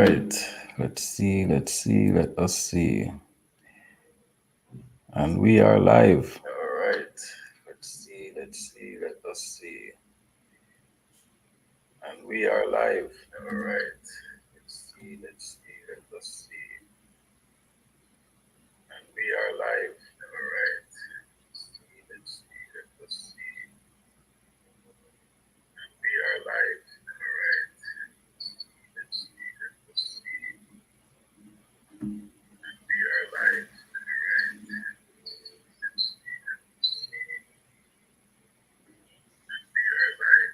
right. Let us see. And we are live. All right. Let us see. And we are live. All right. Let us see. And we are live. All right. Let us see. And we are live. All right. Let us see. And we are live. All right. And we are live.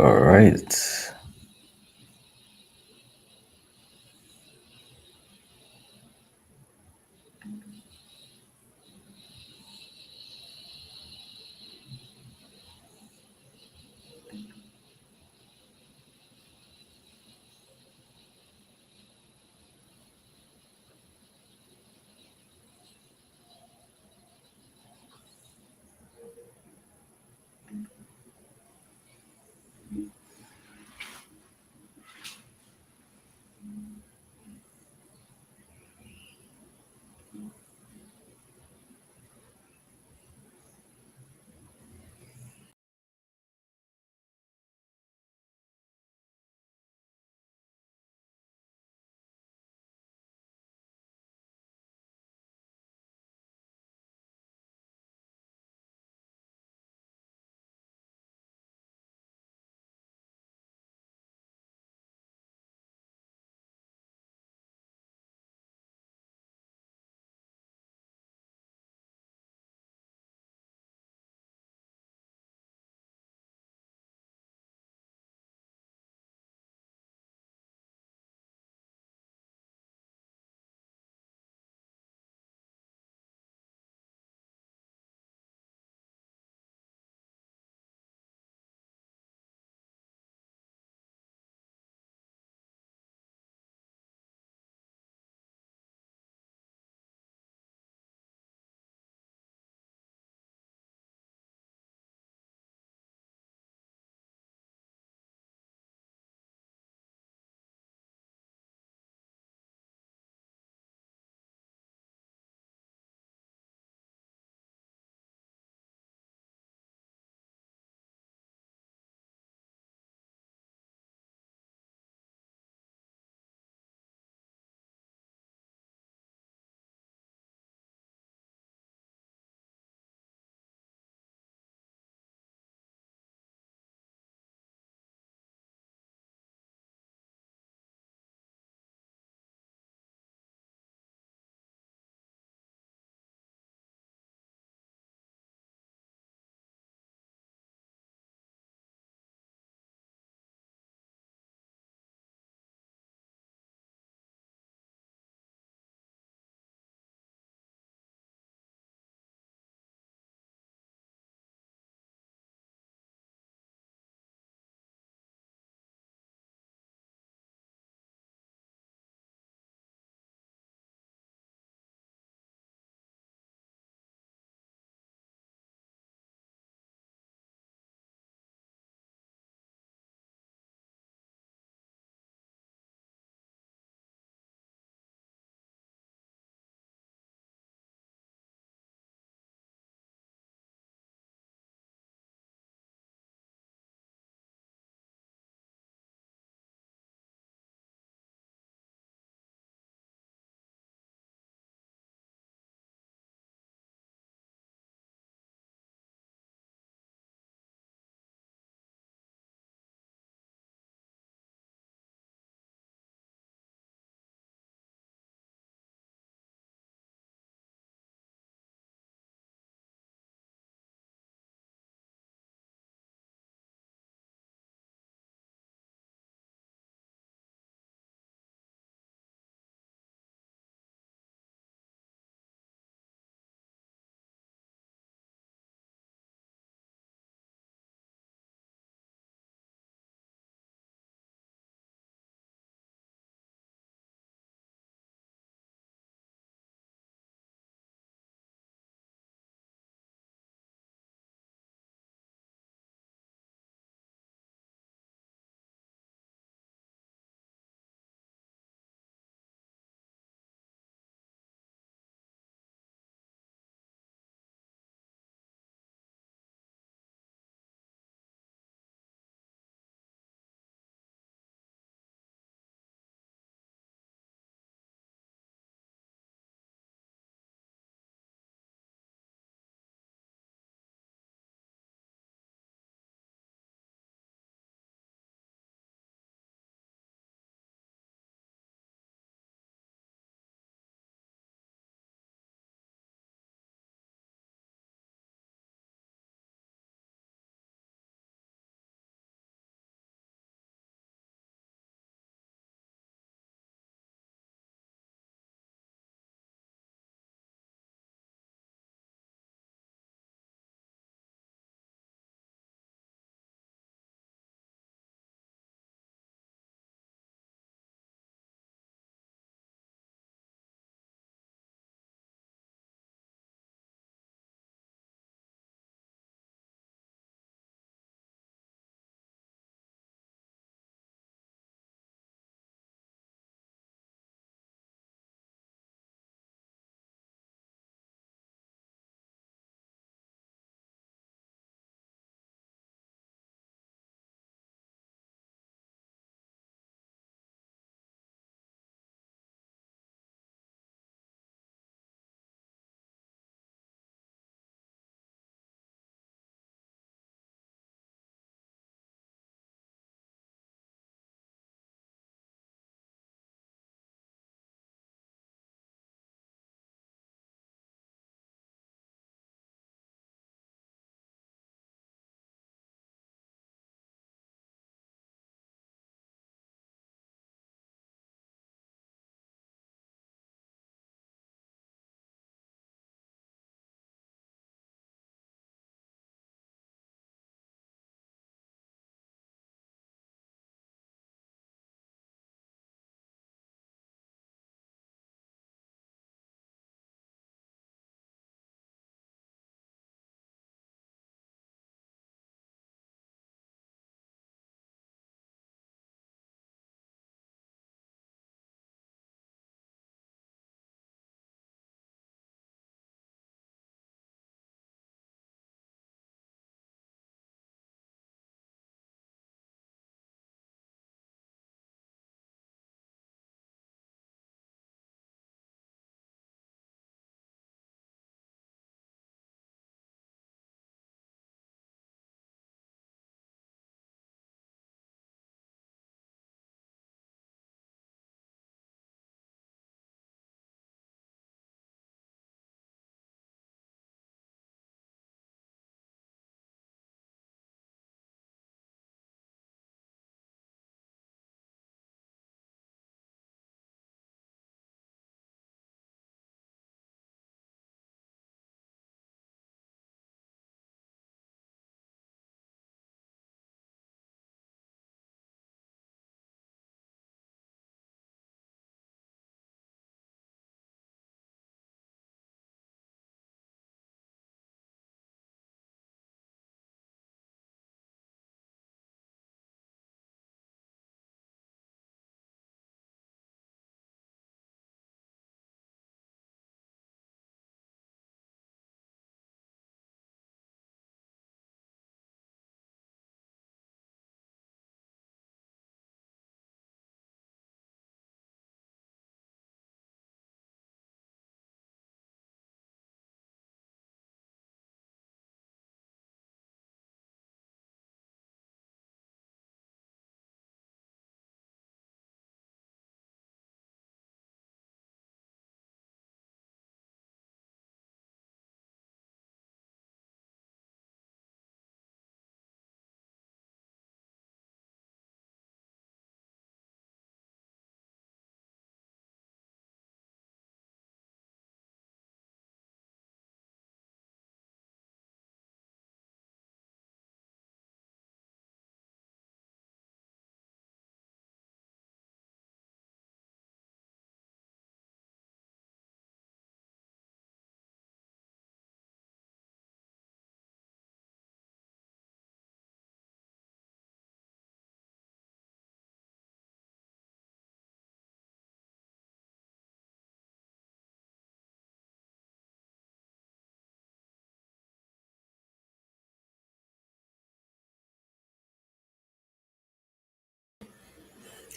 All right.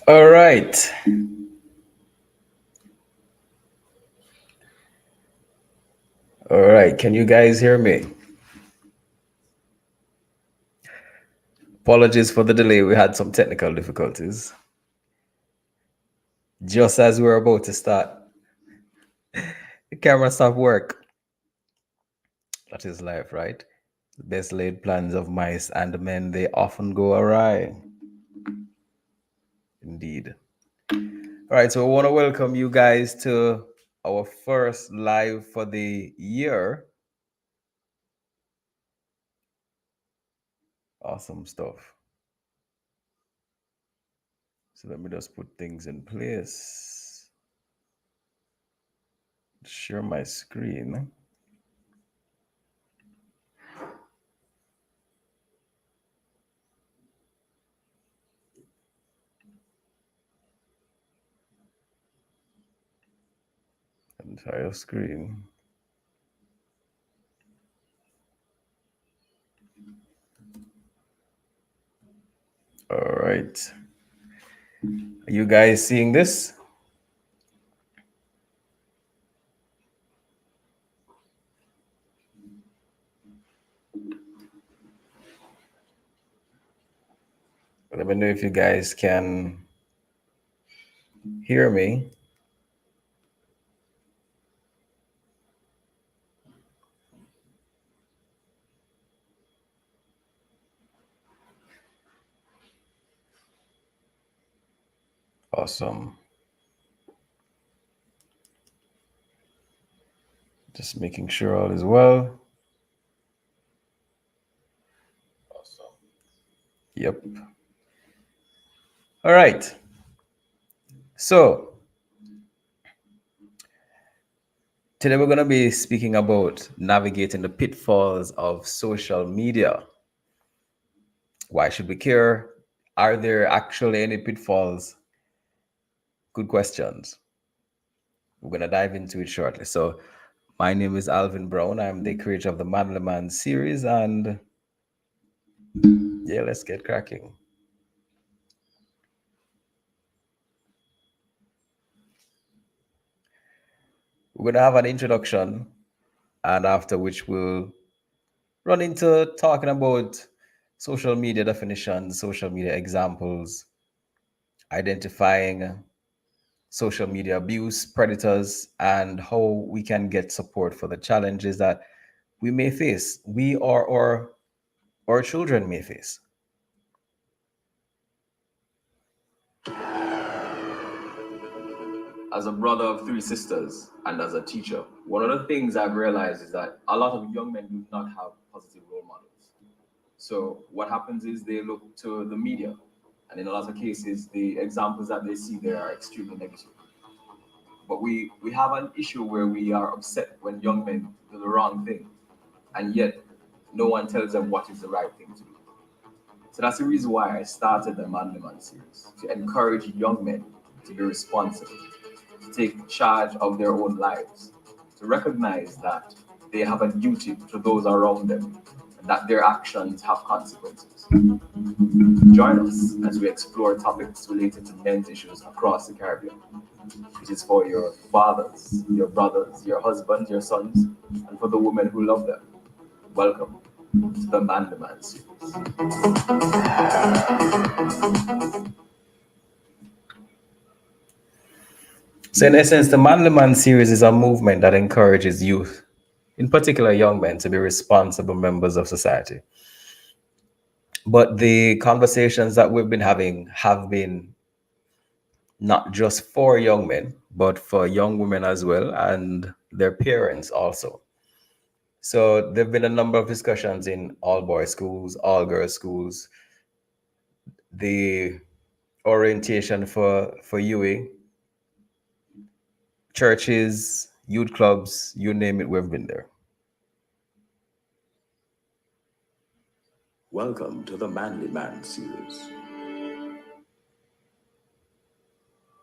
All right. All right. Can you guys hear me? Apologies for the delay. We had some technical difficulties. Just as we were about to start, the camera stopped work. That is life, right? The best laid plans of mice and men, they often go awry. Indeed. All right. So we want to welcome you guys to our first live for the year. Awesome stuff. So let me just put things in place. Share my screen. Entire screen. All right. Are you guys seeing this? Let me know if you guys can hear me. Awesome. Just making sure all is well. Awesome. Yep. All right. So today we're going to be speaking about navigating the pitfalls of social media. Why should we care? Are there actually any pitfalls? Good questions. We're going to dive into it shortly. So, my name is Alvin Brown. I'm the creator of the Manly Man series. And yeah, let's get cracking. We're going to have an introduction, and after which we'll run into talking about social media definitions, social media examples, identifying social media abuse, predators, and how we can get support for the challenges that we may face, we or our children may face. As a brother of three sisters and as a teacher, one of the things I've realized is that a lot of young men do not have positive role models. So what happens is they look to the media, and in a lot of cases, the examples that they see there are extremely negative. But we have an issue where we are upset when young men do the wrong thing, and yet no one tells them what is the right thing to do. So that's the reason why I started the Manly Man series, to encourage young men to be responsible, to take charge of their own lives, to recognize that they have a duty to those around them, and that their actions have consequences. Join us as we explore topics related to men's issues across the Caribbean. It is for your fathers, your brothers, your husbands, your sons, and for the women who love them. Welcome to the Man the Man series. So, in essence, the Manly Man series is a movement that encourages youth, in particular young men, to be responsible members of society. But the conversations that we've been having have been not just for young men, but for young women as well, and their parents also. So, there have been a number of discussions in all boys schools, all girls schools, the orientation for UA, churches, youth clubs, you name it, we've been there. Welcome to the Manly Man series.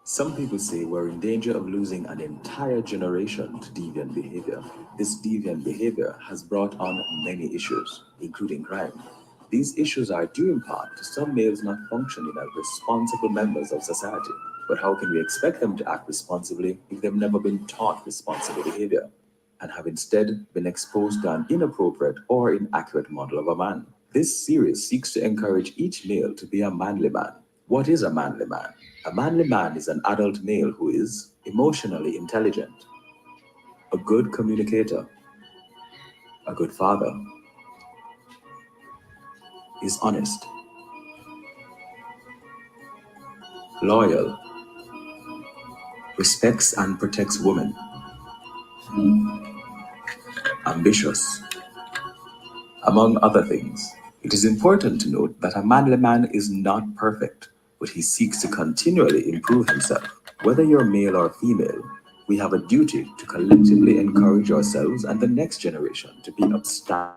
Some people say we're in danger of losing an entire generation to deviant behavior. This deviant behavior has brought on many issues, including crime. These issues are due in part to some males not functioning as responsible members of society. But how can we expect them to act responsibly if they've never been taught responsible behavior and have instead been exposed to an inappropriate or inaccurate model of a man? This series seeks to encourage each male to be a manly man. What is a manly man? A manly man is an adult male who is emotionally intelligent, a good communicator, a good father, is honest, loyal, respects and protects women, ambitious, among other things. It is important to note that a manly man is not perfect, but he seeks to continually improve himself. Whether you're male or female, we have a duty to collectively encourage ourselves and the next generation to be upstanding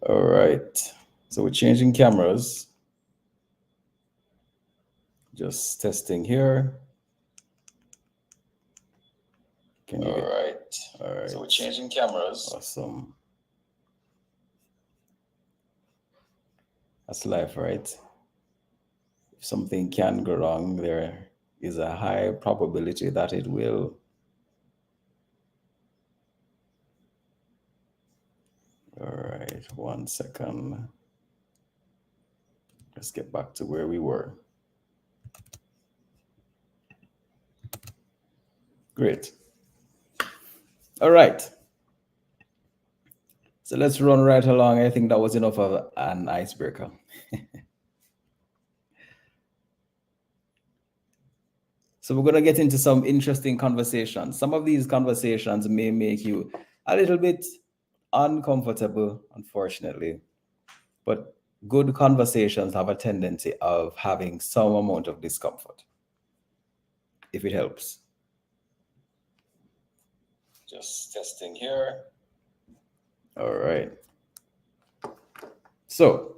All right. So we're changing cameras. Just testing here. Can you All get? right. All right. So we're changing cameras. Awesome. That's life, right? If something can go wrong, there is a high probability that it will. All right, 1 second. Let's get back to where we were. Great. All right. So let's run right along. I think that was enough of an icebreaker. So we're going to get into some interesting conversations. Some of these conversations may make you a little bit uncomfortable, unfortunately. But good conversations have a tendency of having some amount of discomfort, if it helps. Just testing here. All right. So,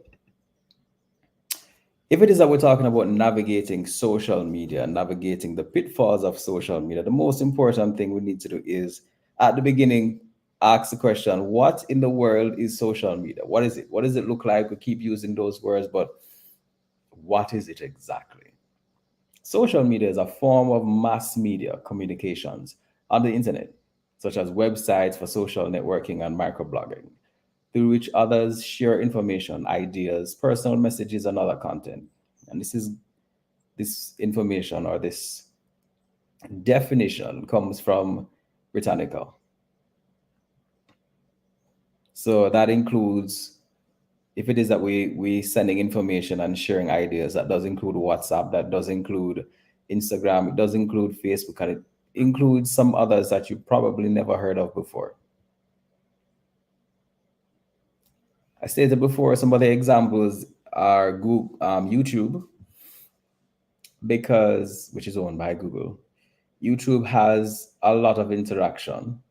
if it is that we're talking about navigating social media, navigating the pitfalls of social media, the most important thing we need to do is at the beginning, ask the question, what in the world is social media? What is it? What does it look like? We keep using those words, but what is it exactly? Social media is a form of mass media communications on the internet, such as websites for social networking and microblogging, through which others share information, ideas, personal messages, and other content. And this information or this definition comes from Britannica. So that includes, if it is that we sending information and sharing ideas, that does include WhatsApp, that does include Instagram, it does include Facebook, and it includes some others that you probably never heard of before. I stated before, some of the examples are Google, YouTube, which is owned by Google. YouTube has a lot of interaction.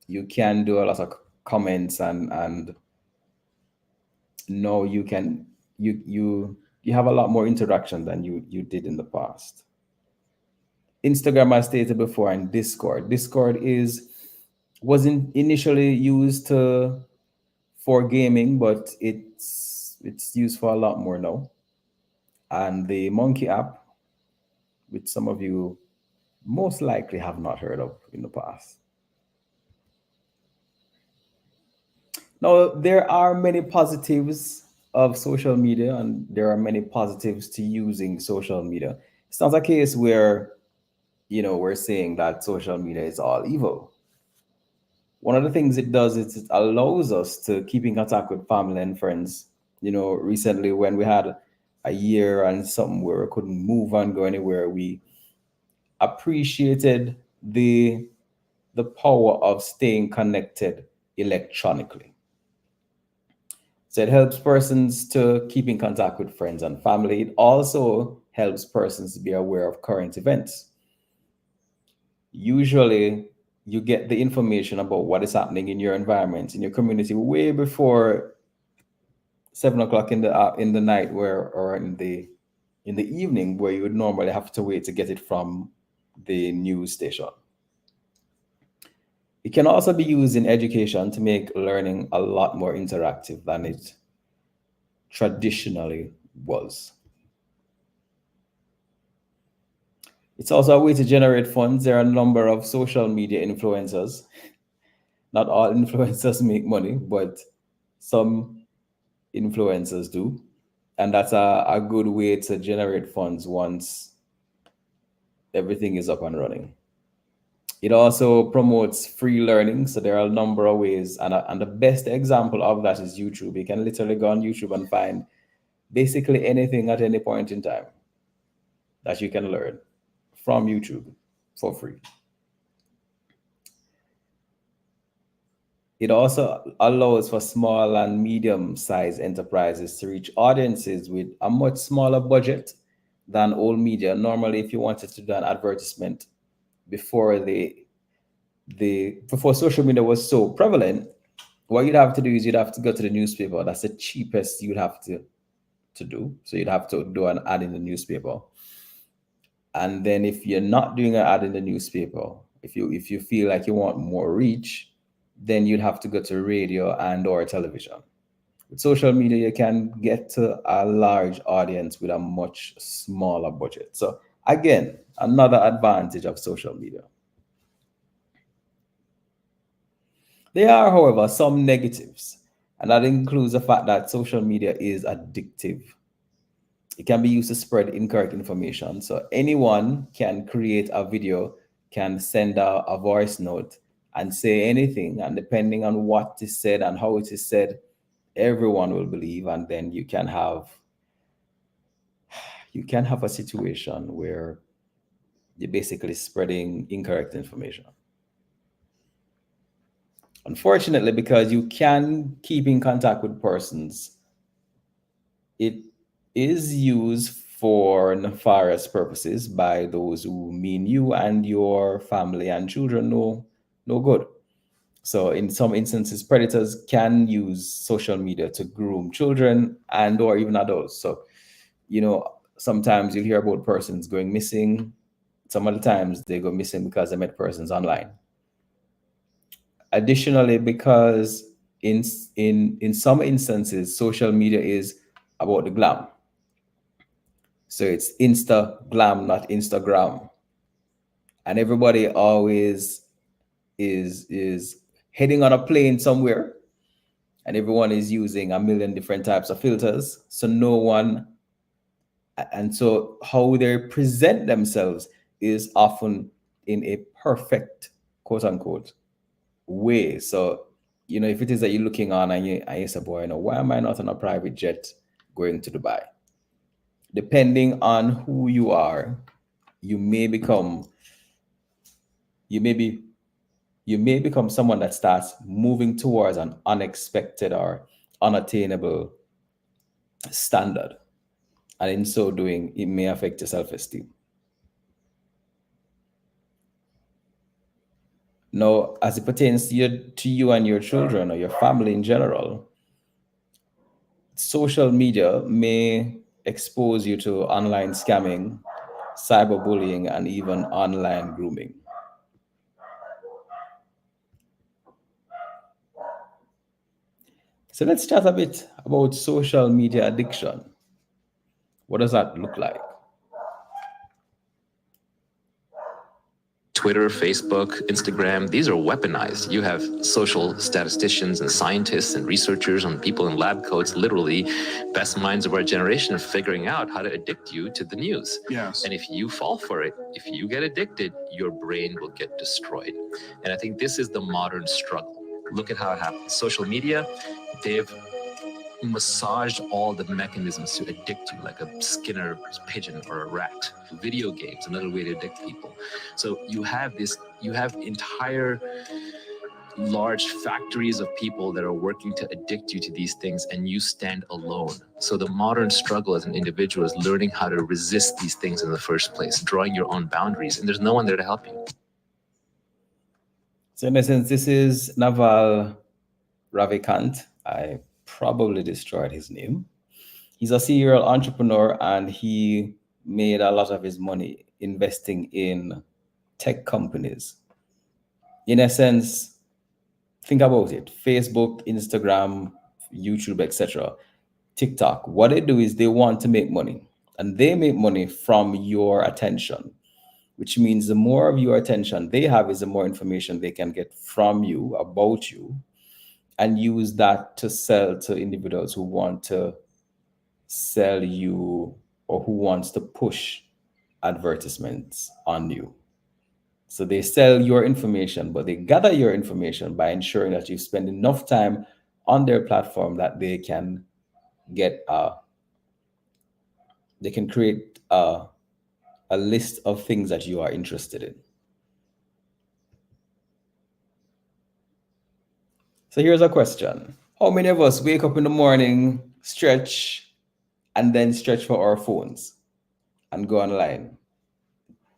You can do a lot of comments and no, you have a lot more interaction than you did in the past. Instagram, I stated before, and Discord. Discord wasn't initially used for gaming, but it's used for a lot more now. And the Monkey app, which some of you most likely have not heard of in the past. Now, there are many positives of social media, and there are many positives to using social media. It's not a case where, we're saying that social media is all evil. One of the things it does is it allows us to keep in contact with family and friends. Recently when we had a year and something where we couldn't move and go anywhere, we appreciated the power of staying connected electronically. So it helps persons to keep in contact with friends and family. It also helps persons to be aware of current events. Usually, you get the information about what is happening in your environment, in your community, way before 7 o'clock in the night, or in the evening, where you would normally have to wait to get it from the news station. It can also be used in education to make learning a lot more interactive than it traditionally was. It's also a way to generate funds. There are a number of social media influencers. Not all influencers make money, but some influencers do. And that's a good way to generate funds once everything is up and running. It also promotes free learning. So there are a number of ways. And the best example of that is YouTube. You can literally go on YouTube and find basically anything at any point in time that you can learn from YouTube for free. It also allows for small and medium-sized enterprises to reach audiences with a much smaller budget than old media. Normally, if you wanted to do an advertisement before social media was so prevalent, what you'd have to do is you'd have to go to the newspaper. That's the cheapest you'd have to do. So you'd have to do an ad in the newspaper. And then if you're not doing an ad in the newspaper, if you feel like you want more reach, then you'd have to go to radio and or television. With social media, you can get to a large audience with a much smaller budget. So again, another advantage of social media. There are, however, some negatives, and that includes the fact that social media is addictive. It can be used to spread incorrect information. So anyone can create a video, can send a voice note and say anything. And depending on what is said and how it is said, everyone will believe. And then you can have a situation where you're basically spreading incorrect information. Unfortunately, because you can keep in contact with persons, it is used for nefarious purposes by those who mean you and your family and children no good. So in some instances, predators can use social media to groom children and or even adults. So, sometimes you'll hear about persons going missing. Some of the times they go missing because they met persons online. Additionally, because in some instances, social media is about the glam. So it's Insta glam, not Instagram. And everybody always is heading on a plane somewhere, and everyone is using a million different types of filters. So so how they present themselves is often in a perfect, quote unquote, way. So, if it is that you're looking on and you say, boy, why am I not on a private jet going to Dubai? Depending on who you are, you may become someone that starts moving towards an unexpected or unattainable standard. And in so doing, it may affect your self-esteem. Now, as it pertains to you and your children or your family in general, social media may expose you to online scamming, cyberbullying, and even online grooming. So let's chat a bit about social media addiction. What does that look like? Twitter, Facebook, Instagram, these are weaponized. You have social statisticians and scientists and researchers and people in lab coats, literally best minds of our generation, are figuring out how to addict you to the news. Yes. And if you fall for it, if you get addicted, your brain will get destroyed. And I think this is the modern struggle. Look at how it happens. Social media, they've massaged all the mechanisms to addict you, like a Skinner pigeon or a rat. Video games, another way to addict people. So you have entire large factories of people that are working to addict you to these things, and you stand alone. So the modern struggle as an individual is learning how to resist these things in the first place, drawing your own boundaries, and there's no one there to help you. So in essence, this is Naval Ravikant. I probably destroyed his name. He's a serial entrepreneur, and he made a lot of his money investing in tech companies. In essence, think about it. Facebook, Instagram, YouTube, etc., TikTok, what they do is they want to make money, and they make money from your attention, which means the more of your attention they have is the more information they can get from you, about you, and use that to sell to individuals who want to sell you or who wants to push advertisements on you. So they sell your information, but they gather your information by ensuring that you spend enough time on their platform that they can create a list of things that you are interested in. So here's a question. How many of us wake up in the morning, stretch, and then stretch for our phones and go online?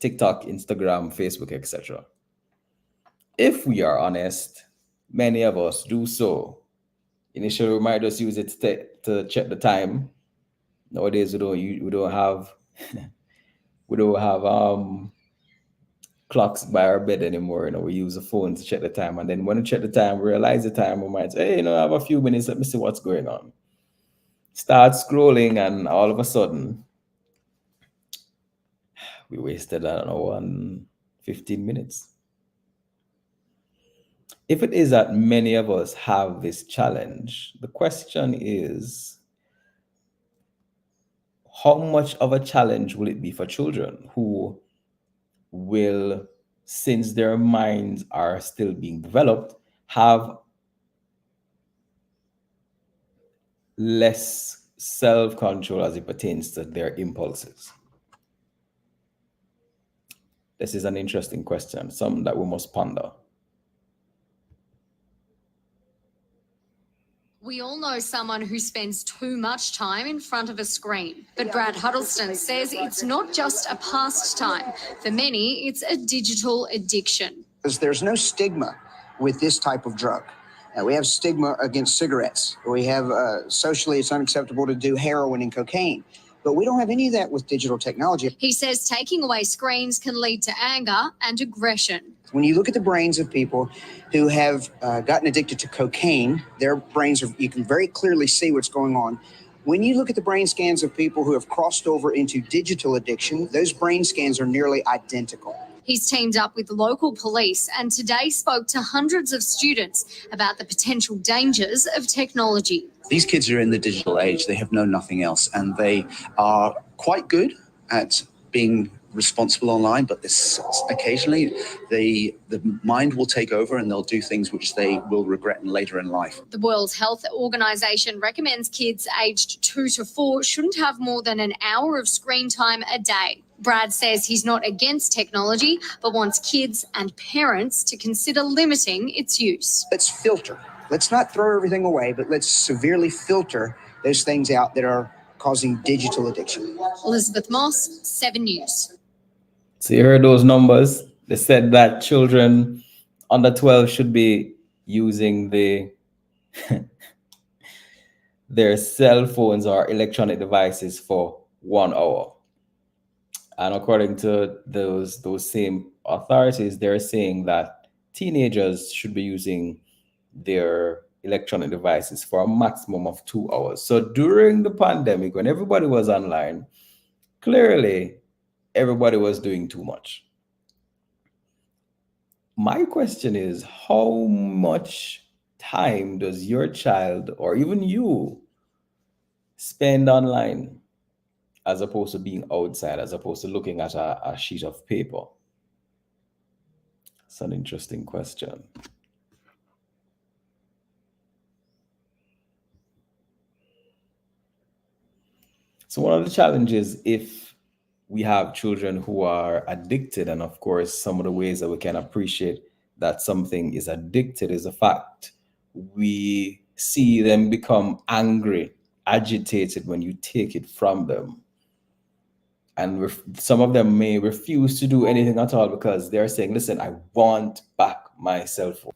TikTok, Instagram, Facebook, etc. If we are honest, many of us do so Initially, we might just use it to check the time. Nowadays, we don't have we don't have clocks by our bed anymore. We use the phone to check the time, and then when we check the time, realize the time, we might say, hey, I have a few minutes. Let me see what's going on. Start scrolling, and all of a sudden, we wasted, I don't know, 15 minutes. If it is that many of us have this challenge, the question is, how much of a challenge will it be for children who will, since their minds are still being developed, have less self-control as it pertains to their impulses? This is an interesting question, something that we must ponder. We all know someone who spends too much time in front of a screen. But Brad Huddleston says it's not just a pastime. For many, it's a digital addiction. Because there's no stigma with this type of drug. We have stigma against cigarettes. We have socially it's unacceptable to do heroin and cocaine. But we don't have any of that with digital technology. He says taking away screens can lead to anger and aggression. When you look at the brains of people who have gotten addicted to cocaine, their brains you can very clearly see what's going on. When you look at the brain scans of people who have crossed over into digital addiction, those brain scans are nearly identical. He's teamed up with local police and today spoke to hundreds of students about the potential dangers of technology. These kids are in the digital age. They have known nothing else, and they are quite good at being responsible online, but occasionally the mind will take over and they'll do things which they will regret later in life. The World Health Organization recommends kids aged 2 to 4 shouldn't have more than an hour of screen time a day. Brad says he's not against technology, but wants kids and parents to consider limiting its use. Let's filter. Let's not throw everything away, but let's severely filter those things out that are causing digital addiction. Elizabeth Moss, 7 News. So you heard those numbers. They said that children under 12 should be using their cell phones or electronic devices for 1 hour. And according to those same authorities, they're saying that teenagers should be using their electronic devices for a maximum of 2 hours. So during the pandemic, when everybody was online, clearly everybody was doing too much. My question is, how much time does your child or even you spend online as opposed to being outside, as opposed to looking at a sheet of paper? It's an interesting question. So one of the challenges, if we have children who are addicted, and of course, some of the ways that we can appreciate that something is addicted is the fact we see them become angry, agitated when you take it from them. And some of them may refuse to do anything at all because they're saying, listen, I want back my cell phone.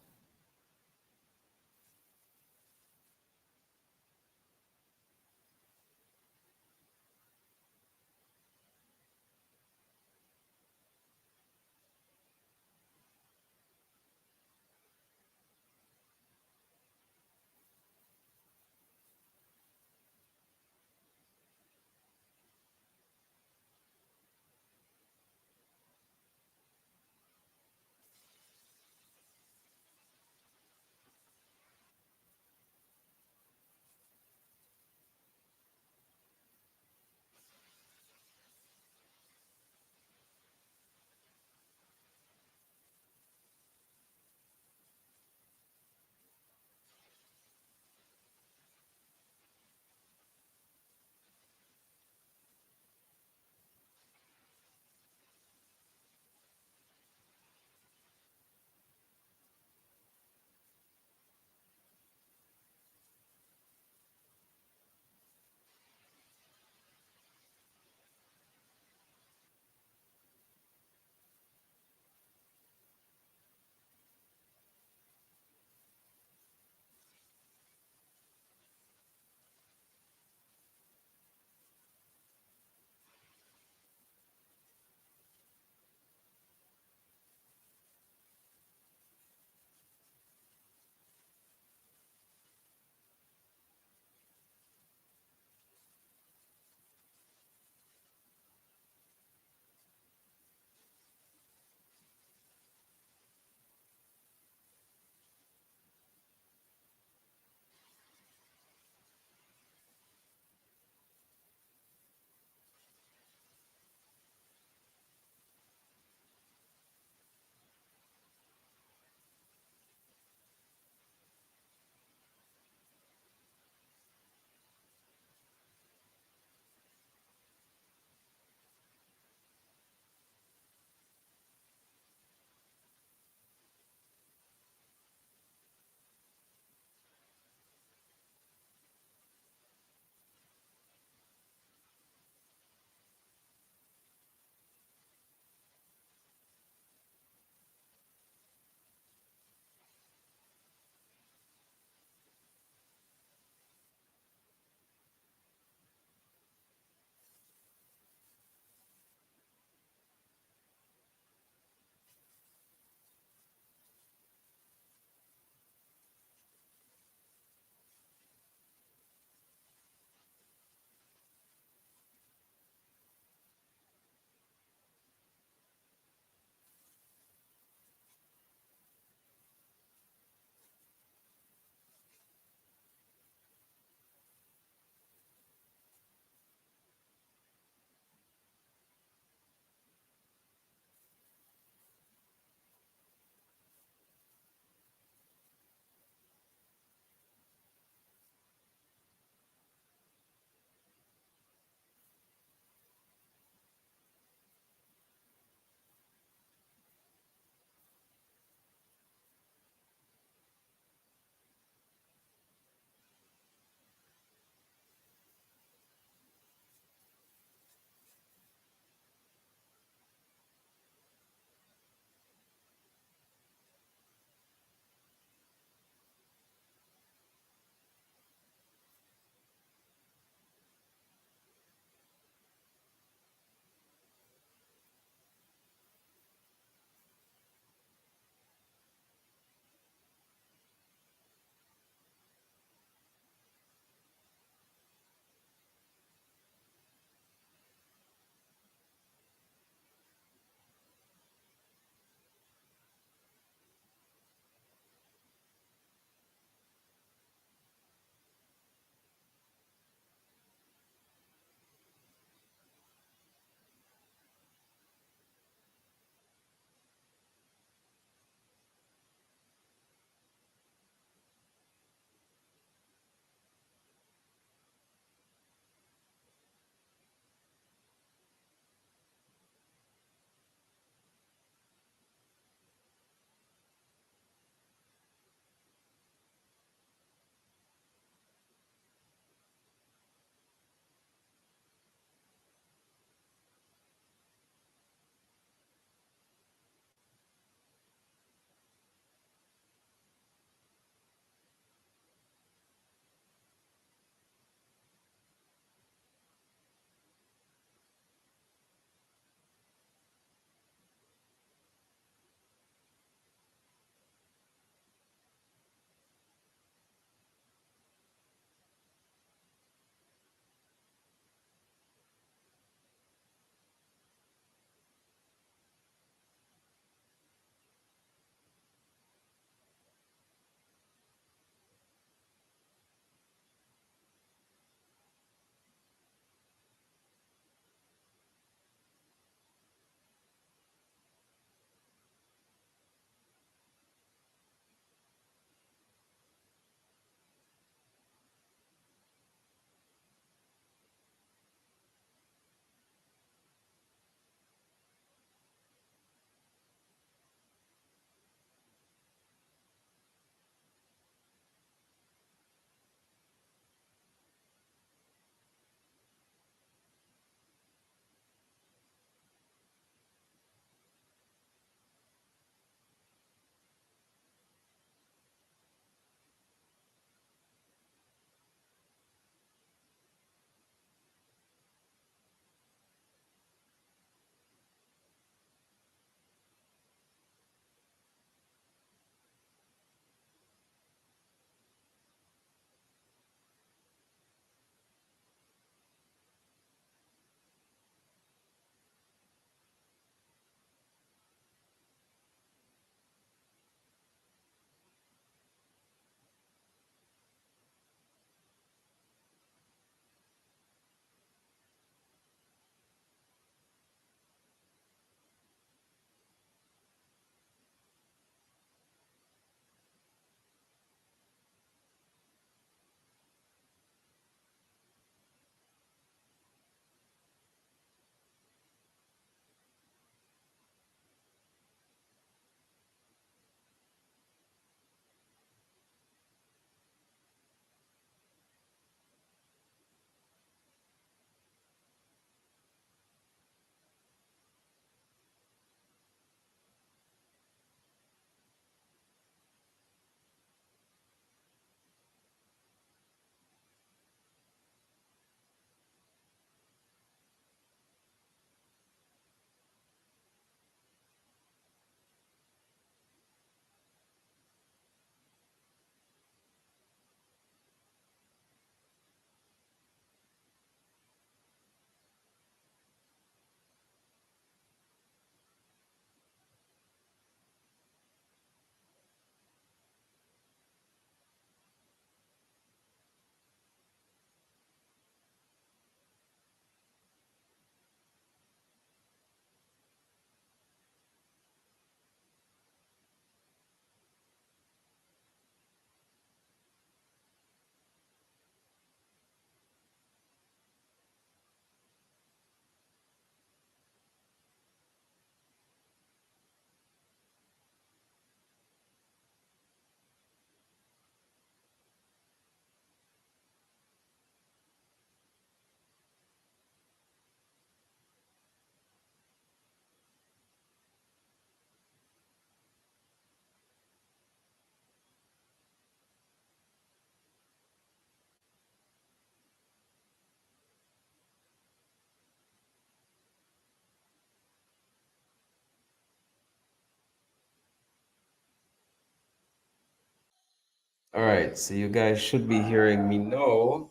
All right, so you guys should be hearing me now,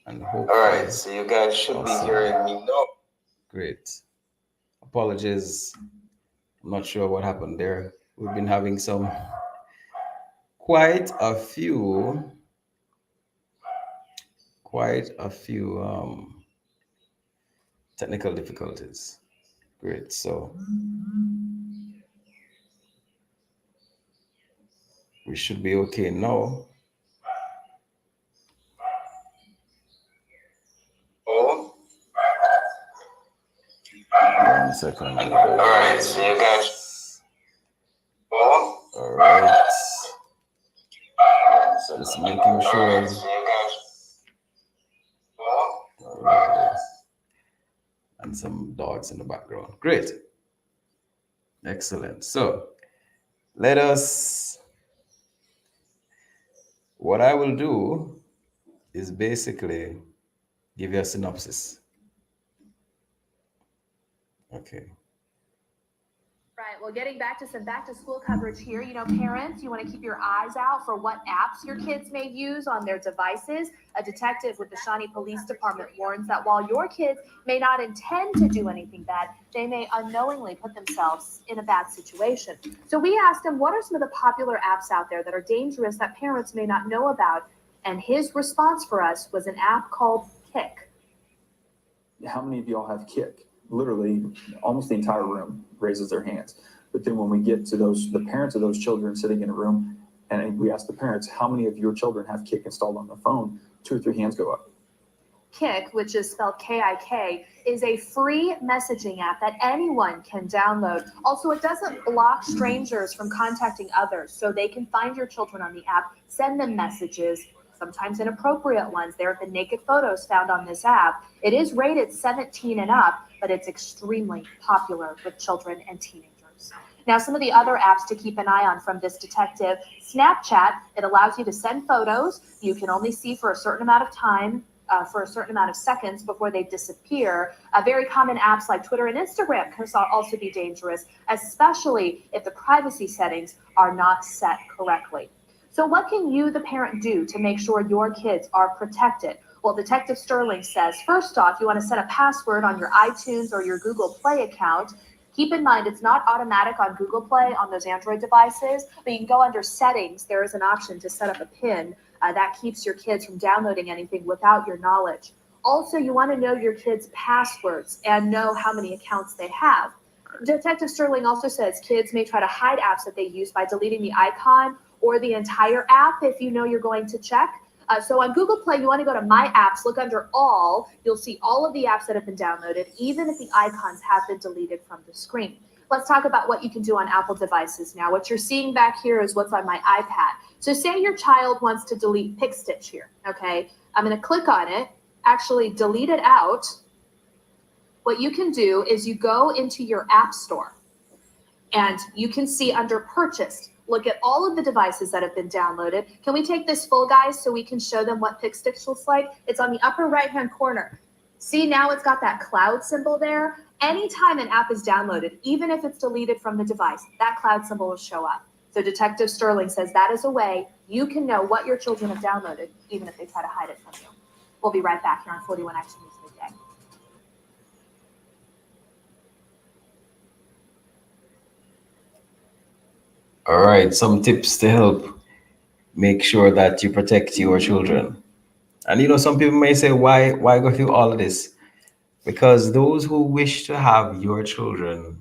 and All hopefully, right, so you guys should be awesome. hearing me now. Great. Apologies. I'm not sure what happened there. We've been having quite a few, quite a few technical difficulties. Great. So we should be okay now. Oh, 1 second. all right, so you guys. Oh, All right. so Just all making right, sure. so you guys. Oh, All right. And some dogs in the background. Great. Excellent. So let us, what I will do is basically give you a synopsis. Okay. Right. Well, getting back to some back to school coverage here, parents, you want to keep your eyes out for what apps your kids may use on their devices. A detective with the Shawnee Police Department warns that while your kids may not intend to do anything bad, they may unknowingly put themselves in a bad situation. So we asked him, what are some of the popular apps out there that are dangerous that parents may not know about? And his response for us was an app called Kick. How many of y'all have Kick? Literally, almost the entire room raises their hands. But then when we get to the parents of those children sitting in a room, and we ask the parents, how many of your children have Kick installed on their phone? 2 or 3 hands go up. Kick, which is spelled K-I-K, is a free messaging app that anyone can download. Also, it doesn't block strangers from contacting others, so they can find your children on the app, send them messages, sometimes inappropriate ones. There have been naked photos found on this app. It is rated 17 and up, but it's extremely popular with children and teenagers. Now, some of the other apps to keep an eye on from this detective: Snapchat. It allows you to send photos you can only see for a certain amount of time, for a certain amount of seconds before they disappear. Very common apps like Twitter and Instagram can also be dangerous, especially if the privacy settings are not set correctly. So what can you, the parent, do to make sure your kids are protected? Well, Detective Sterling says, first off, you want to set a password on your iTunes or your Google Play account. Keep in mind, it's not automatic on Google Play on those Android devices, but you can go under settings. There is an option to set up a PIN that keeps your kids from downloading anything without your knowledge. Also, you want to know your kids' passwords and know how many accounts they have. Detective Sterling also says kids may try to hide apps that they use by deleting the icon or the entire app if you know you're going to check. So on Google Play, you want to go to My Apps, look under All. You'll see all of the apps that have been downloaded, even if the icons have been deleted from the screen. Let's talk about what you can do on Apple devices now. What you're seeing back here is what's on my iPad. So say your child wants to delete PicStitch here, okay? I'm going to click on it, actually delete it out. What you can do is you go into your App Store, and you can see under Purchased, look at all of the devices that have been downloaded. Can we take this full, guys, so we can show them what PicStitch looks like? It's on the upper right-hand corner. See, now it's got that cloud symbol there. Anytime an app is downloaded, even if it's deleted from the device, that cloud symbol will show up. So Detective Sterling says that is a way you can know what your children have downloaded, even if they try to hide it from you. We'll be right back here on 41 Action News Midday. All right, some tips to help make sure that you protect your children. And some people may say, why go through all of this? Because those who wish to have your children,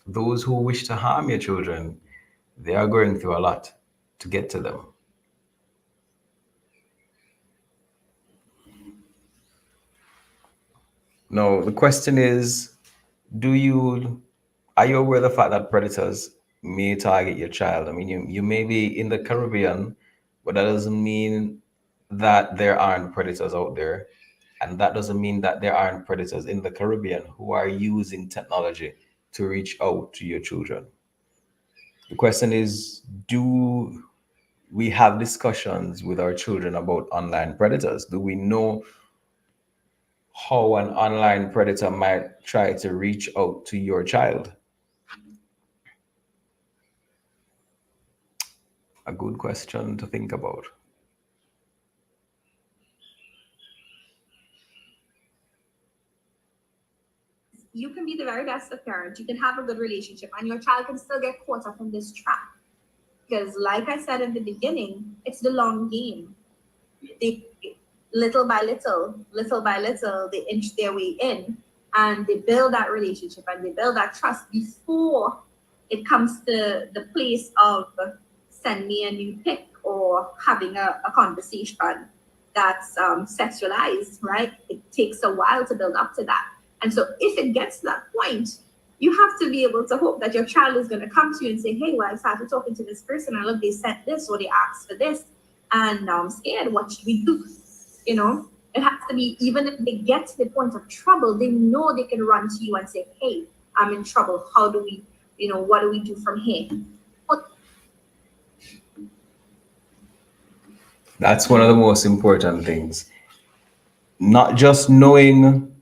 those who wish to harm your children, they are going through a lot to get to them. Now, the question is, are you aware of the fact that predators may target your child? I mean, you may be in the Caribbean, but that doesn't mean that there aren't predators out there. And that doesn't mean that there aren't predators in the Caribbean who are using technology to reach out to your children. The question is, do we have discussions with our children about online predators? Do we know how an online predator might try to reach out to your child? A good question to think about. You can be the very best of parents, you can have a good relationship, and your child can still get caught up in this trap. Because, like I said in the beginning, it's the long game. They, little by little, they inch their way in, and they build that relationship and they build that trust before it comes to the place of send me a new pic or having a conversation that's sexualized, right? It takes a while to build up to that. And so if it gets to that point, you have to be able to hope that your child is going to come to you and say, hey, well, I started talking to this person and look, they said this or they asked for this, and now I'm scared. What should we do? You know, it has to be, even if they get to the point of trouble, they know they can run to you and say, hey, I'm in trouble. How do we, what do we do from here? That's one of the most important things. Not just knowing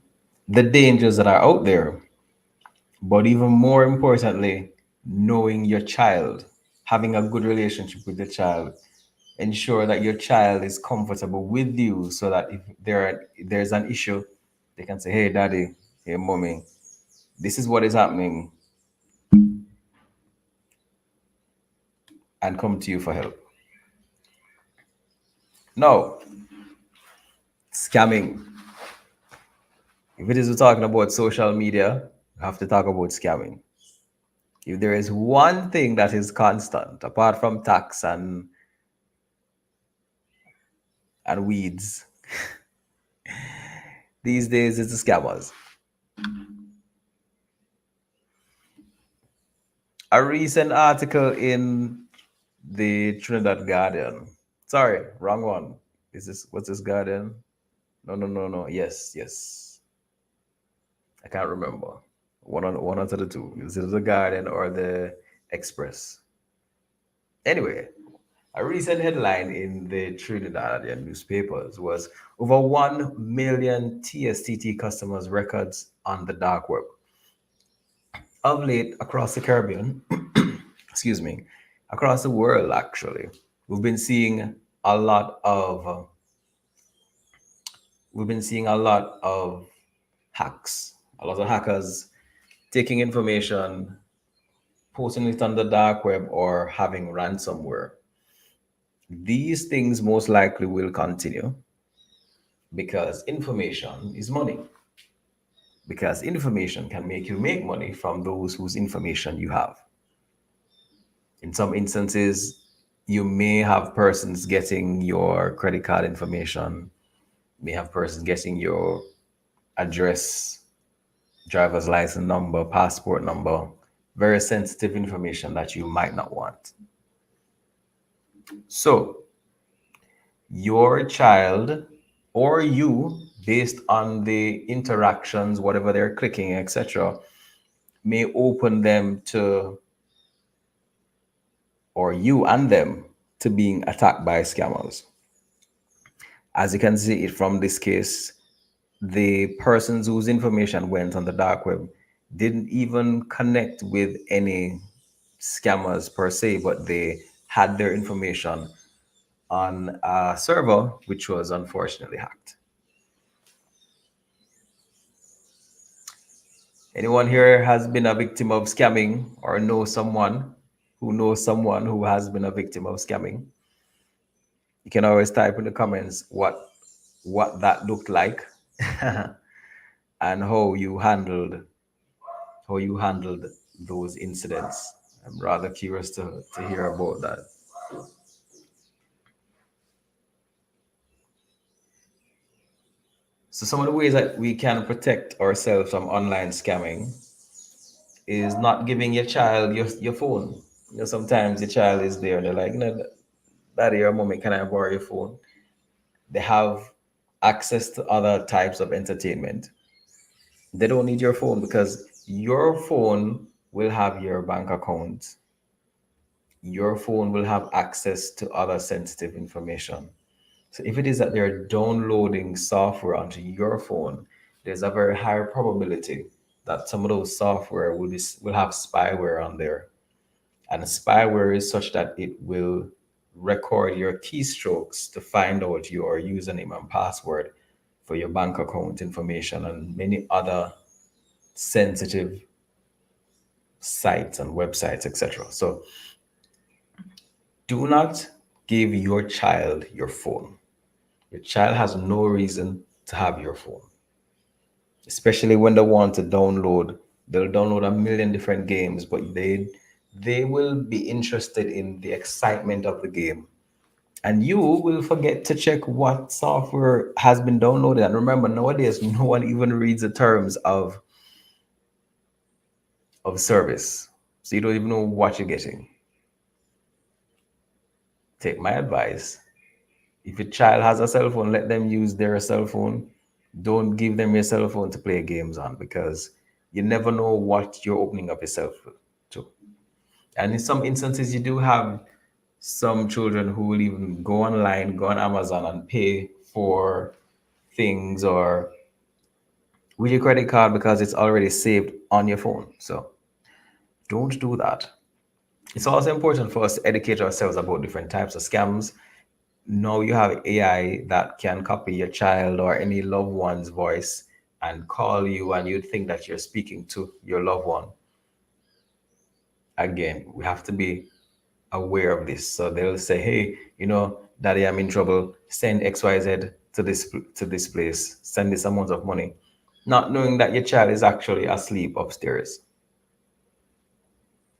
the dangers that are out there, but even more importantly, knowing your child, having a good relationship with the child, ensure that your child is comfortable with you so that if there's an issue, they can say, hey, daddy, hey, mommy, this is what is happening, and come to you for help. No, scamming. If it is we're talking about social media, we have to talk about scamming. If there is one thing that is constant, apart from tax and weeds, these days it's the scammers. A recent article in the Trinidad Guardian. Sorry, wrong one. What's this Guardian? No. Yes. I can't remember. One out of the two. Is it the Guardian or the Express? Anyway, a recent headline in the Trinidadian newspapers was over 1 million TSTT customers' records on the dark web. Of late, across the Caribbean, excuse me, across the world, actually, we've been seeing a lot of hacks, a lot of hackers taking information, posting it on the dark web, or having ransomware. These things most likely will continue because information is money. Because information can make you make money from those whose information you have. In some instances, you may have persons getting your credit card information, may have persons getting your address, driver's license number, passport number, very sensitive information that you might not want. So, your child or you, based on the interactions, whatever they're clicking, etc., may open them to, or you and them, to being attacked by scammers. As you can see it from this case, the persons whose information went on the dark web didn't even connect with any scammers per se, but they had their information on a server which was unfortunately hacked. Anyone here has been a victim of scamming or knows someone who has been a victim of scamming? You can always type in the comments what that looked like and how you handled those incidents. I'm rather curious to hear about that. So some of the ways that we can protect ourselves from online scamming is not giving your child your phone. Sometimes the child is there and they're like, no, daddy or mommy, can I borrow your phone? They have access to other types of entertainment. They don't need your phone because your phone will have your bank account. Your phone will have access to other sensitive information. So if it is that they're downloading software onto your phone, there's a very high probability that some of those software will have spyware on there. And spyware is such that it will record your keystrokes to find out your username and password for your bank account information and many other sensitive sites and websites, etc. So do not give your child your phone. Your child has no reason to have your phone, especially when they want to download. They'll download a million different games, but they will be interested in the excitement of the game, and you will forget to check what software has been downloaded. And remember, nowadays no one even reads the terms of service, so you don't even know what you're getting. Take my advice. If your child has a cell phone, let them use their cell phone. Don't give them your cell phone to play games on, because you never know what you're opening up yourself to. And in some instances, you do have some children who will even go online, go on Amazon and pay for things or with your credit card because it's already saved on your phone. So don't do that. It's also important for us to educate ourselves about different types of scams. Now you have AI that can copy your child or any loved one's voice and call you, and you'd think that you're speaking to your loved one. Again, we have to be aware of this. So they'll say, hey, daddy, I'm in trouble. Send XYZ to this place. Send this amount of money. Not knowing that your child is actually asleep upstairs.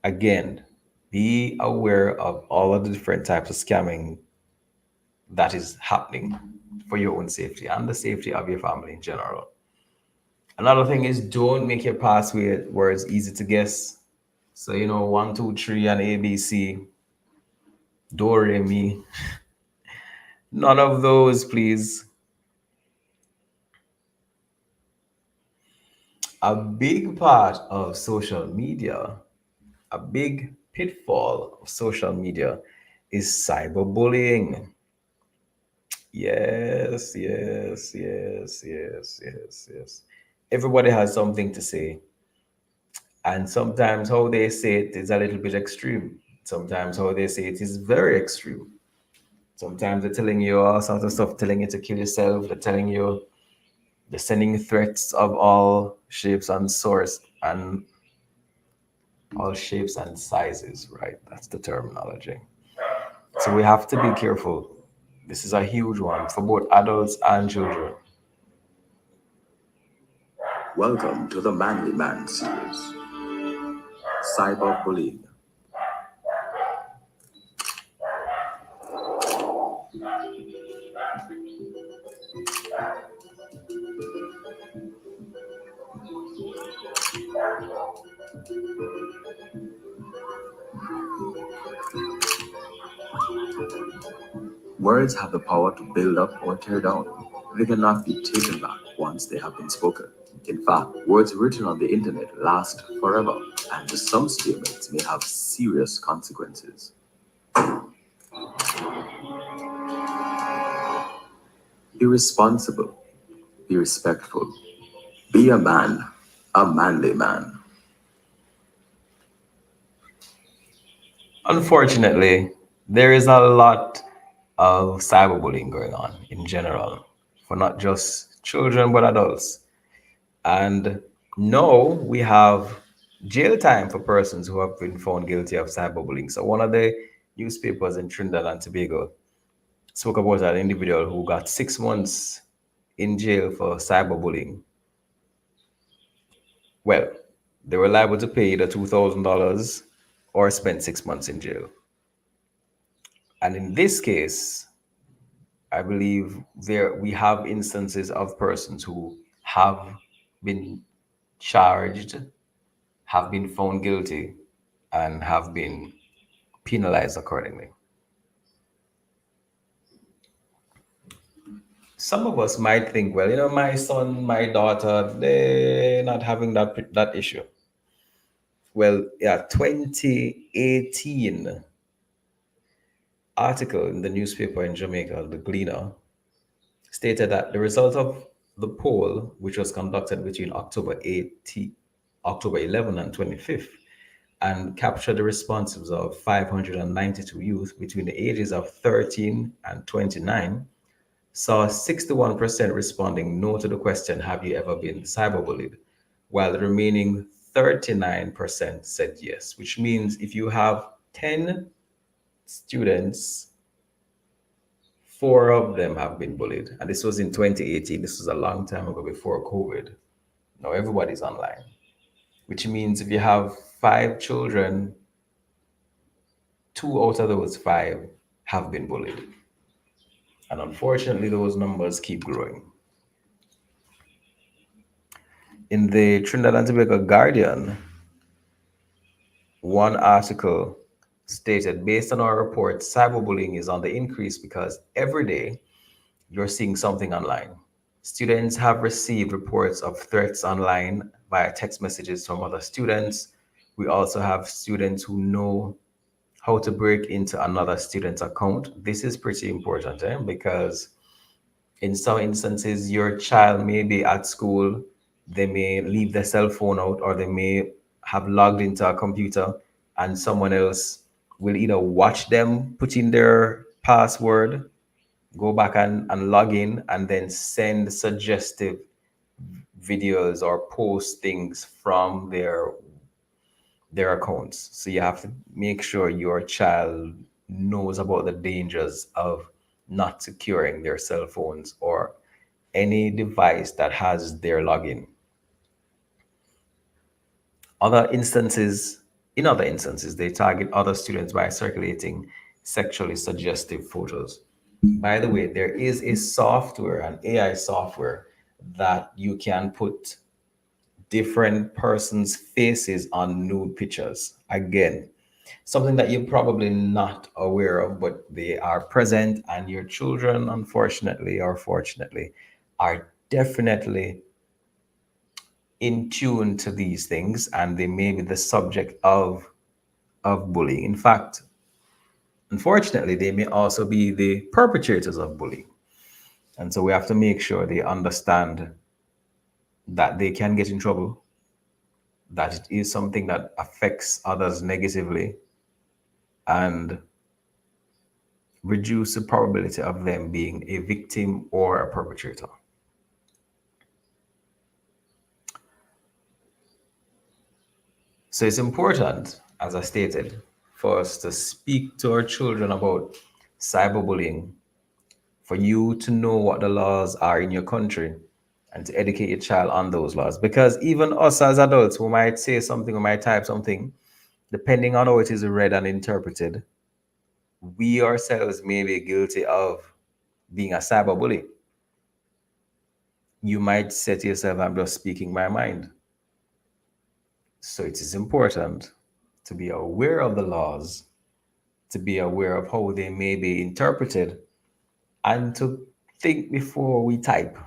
Again, be aware of all of the different types of scamming that is happening for your own safety and the safety of your family in general. Another thing is, don't make your password words easy to guess. So, 1, 2, 3 and ABC. Do re mi. None of those, please. A big part of social media, a big pitfall of social media is cyberbullying. Yes, yes, yes, yes, yes, yes. Everybody has something to say. And sometimes how they say it is a little bit extreme. Sometimes how they say it is very extreme. Sometimes they're telling you all sorts of stuff, telling you to kill yourself. They're sending threats of all shapes and sorts and all shapes and sizes, right? That's the terminology. So we have to be careful. This is a huge one for both adults and children. Welcome to the Manly Man series. Cyberbullying. Words have the power to build up or tear down. They cannot be taken back once they have been spoken. In fact, words written on the internet last forever, and some statements may have serious consequences. Be responsible. Be respectful. Be a man, a manly man. Unfortunately, there is a lot of cyberbullying going on in general for not just children but adults. And now we have jail time for persons who have been found guilty of cyberbullying. So one of the newspapers in Trinidad and Tobago spoke about an individual who got 6 months in jail for cyberbullying. Well, they were liable to pay the $2,000 or spend 6 months in jail. And in this case, I believe we have instances of persons who have been charged, have been found guilty, and have been penalized accordingly. Some of us might think, well, my son, my daughter, they're not having that issue. Well, yeah, 2018 article in the newspaper in Jamaica, the Gleaner, stated that the result of the poll, which was conducted between October 11 and 25th, and captured the responses of 592 youth between the ages of 13 and 29, saw 61% responding no to the question, have you ever been cyberbullied? While the remaining 39% said yes, which means if you have 10 students, 4 of them have been bullied. And this was in 2018. This was a long time ago before COVID. Now everybody's online, which means if you have 5 children, 2 out of those 5 have been bullied. And unfortunately, those numbers keep growing. In the Trinidad and Tobago Guardian, one article stated, based on our report, cyberbullying is on the increase because every day you're seeing something online. Students have received reports of threats online via text messages from other students. We also have students who know how to break into another student's account. This is pretty important because in some instances, your child may be at school, they may leave their cell phone out, or they may have logged into a computer, and someone else will either watch them put in their password, go back and log in, and then send suggestive videos or post things from their accounts. So you have to make sure your child knows about the dangers of not securing their cell phones or any device that has their login. In other instances, they target other students by circulating sexually suggestive photos. By the way, there is a software, an AI software, that you can put different persons' faces on nude pictures. Again, something that you're probably not aware of, but they are present, and your children, unfortunately or fortunately, are definitely in tune to these things, and they may be the subject of bullying. In fact, unfortunately, they may also be the perpetrators of bullying. And so we have to make sure they understand that they can get in trouble, that it is something that affects others negatively, and reduce the probability of them being a victim or a perpetrator. So it's important, as I stated, for us to speak to our children about cyberbullying, for you to know what the laws are in your country, and to educate your child on those laws. Because even us as adults, we might say something, we might type something, depending on how it is read and interpreted, we ourselves may be guilty of being a cyberbully. You might say to yourself, I'm just speaking my mind. So it is important to be aware of the laws, to be aware of how they may be interpreted, and to think before we type,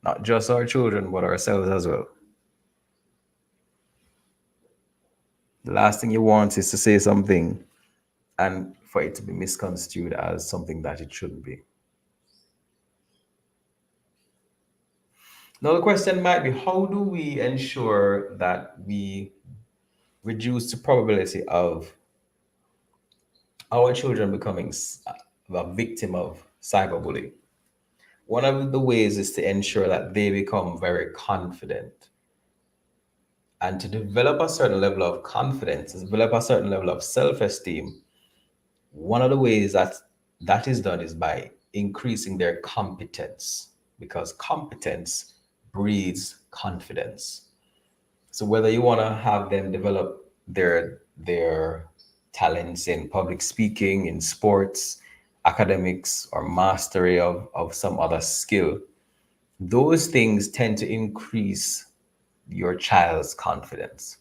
not just our children, but ourselves as well. The last thing you want is to say something and for it to be misconstrued as something that it shouldn't be. Now, the question might be, how do we ensure that we reduce the probability of our children becoming a victim of cyberbullying? One of the ways is to ensure that they become very confident. And to develop a certain level of confidence, to develop a certain level of self-esteem, one of the ways that is done is by increasing their competence, because competence breeds confidence. So whether you want to have them develop their talents in public speaking, in sports, academics, or mastery of some other skill, those things tend to increase your child's confidence,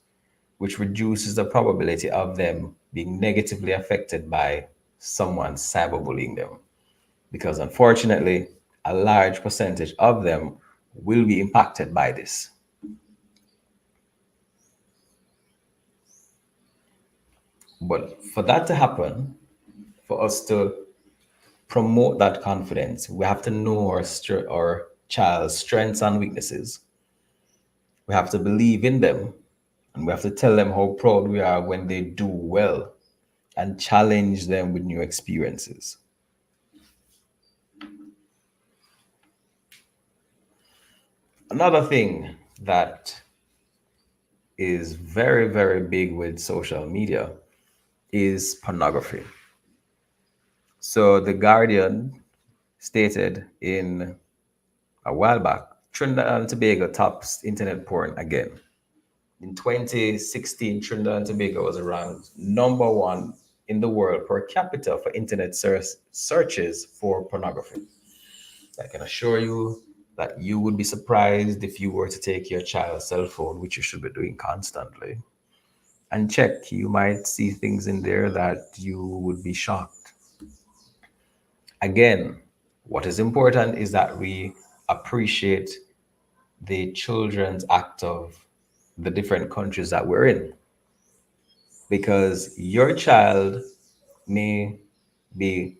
which reduces the probability of them being negatively affected by someone cyberbullying them. Because unfortunately, a large percentage of them will be impacted by this. But for that to happen, for us to promote that confidence, we have to know our child's strengths and weaknesses. We have to believe in them. And we have to tell them how proud we are when they do well and challenge them with new experiences. Another thing that is very, very big with social media is pornography. So the Guardian stated in a while back, Trinidad and Tobago tops internet porn again. In 2016, Trinidad and Tobago was ranked number one in the world per capita for internet searches for pornography. I can assure you that you would be surprised if you were to take your child's cell phone, which you should be doing constantly, and check. You might see things in there that you would be shocked. Again, what is important is that we appreciate the children's act of the different countries that we're in, because your child may be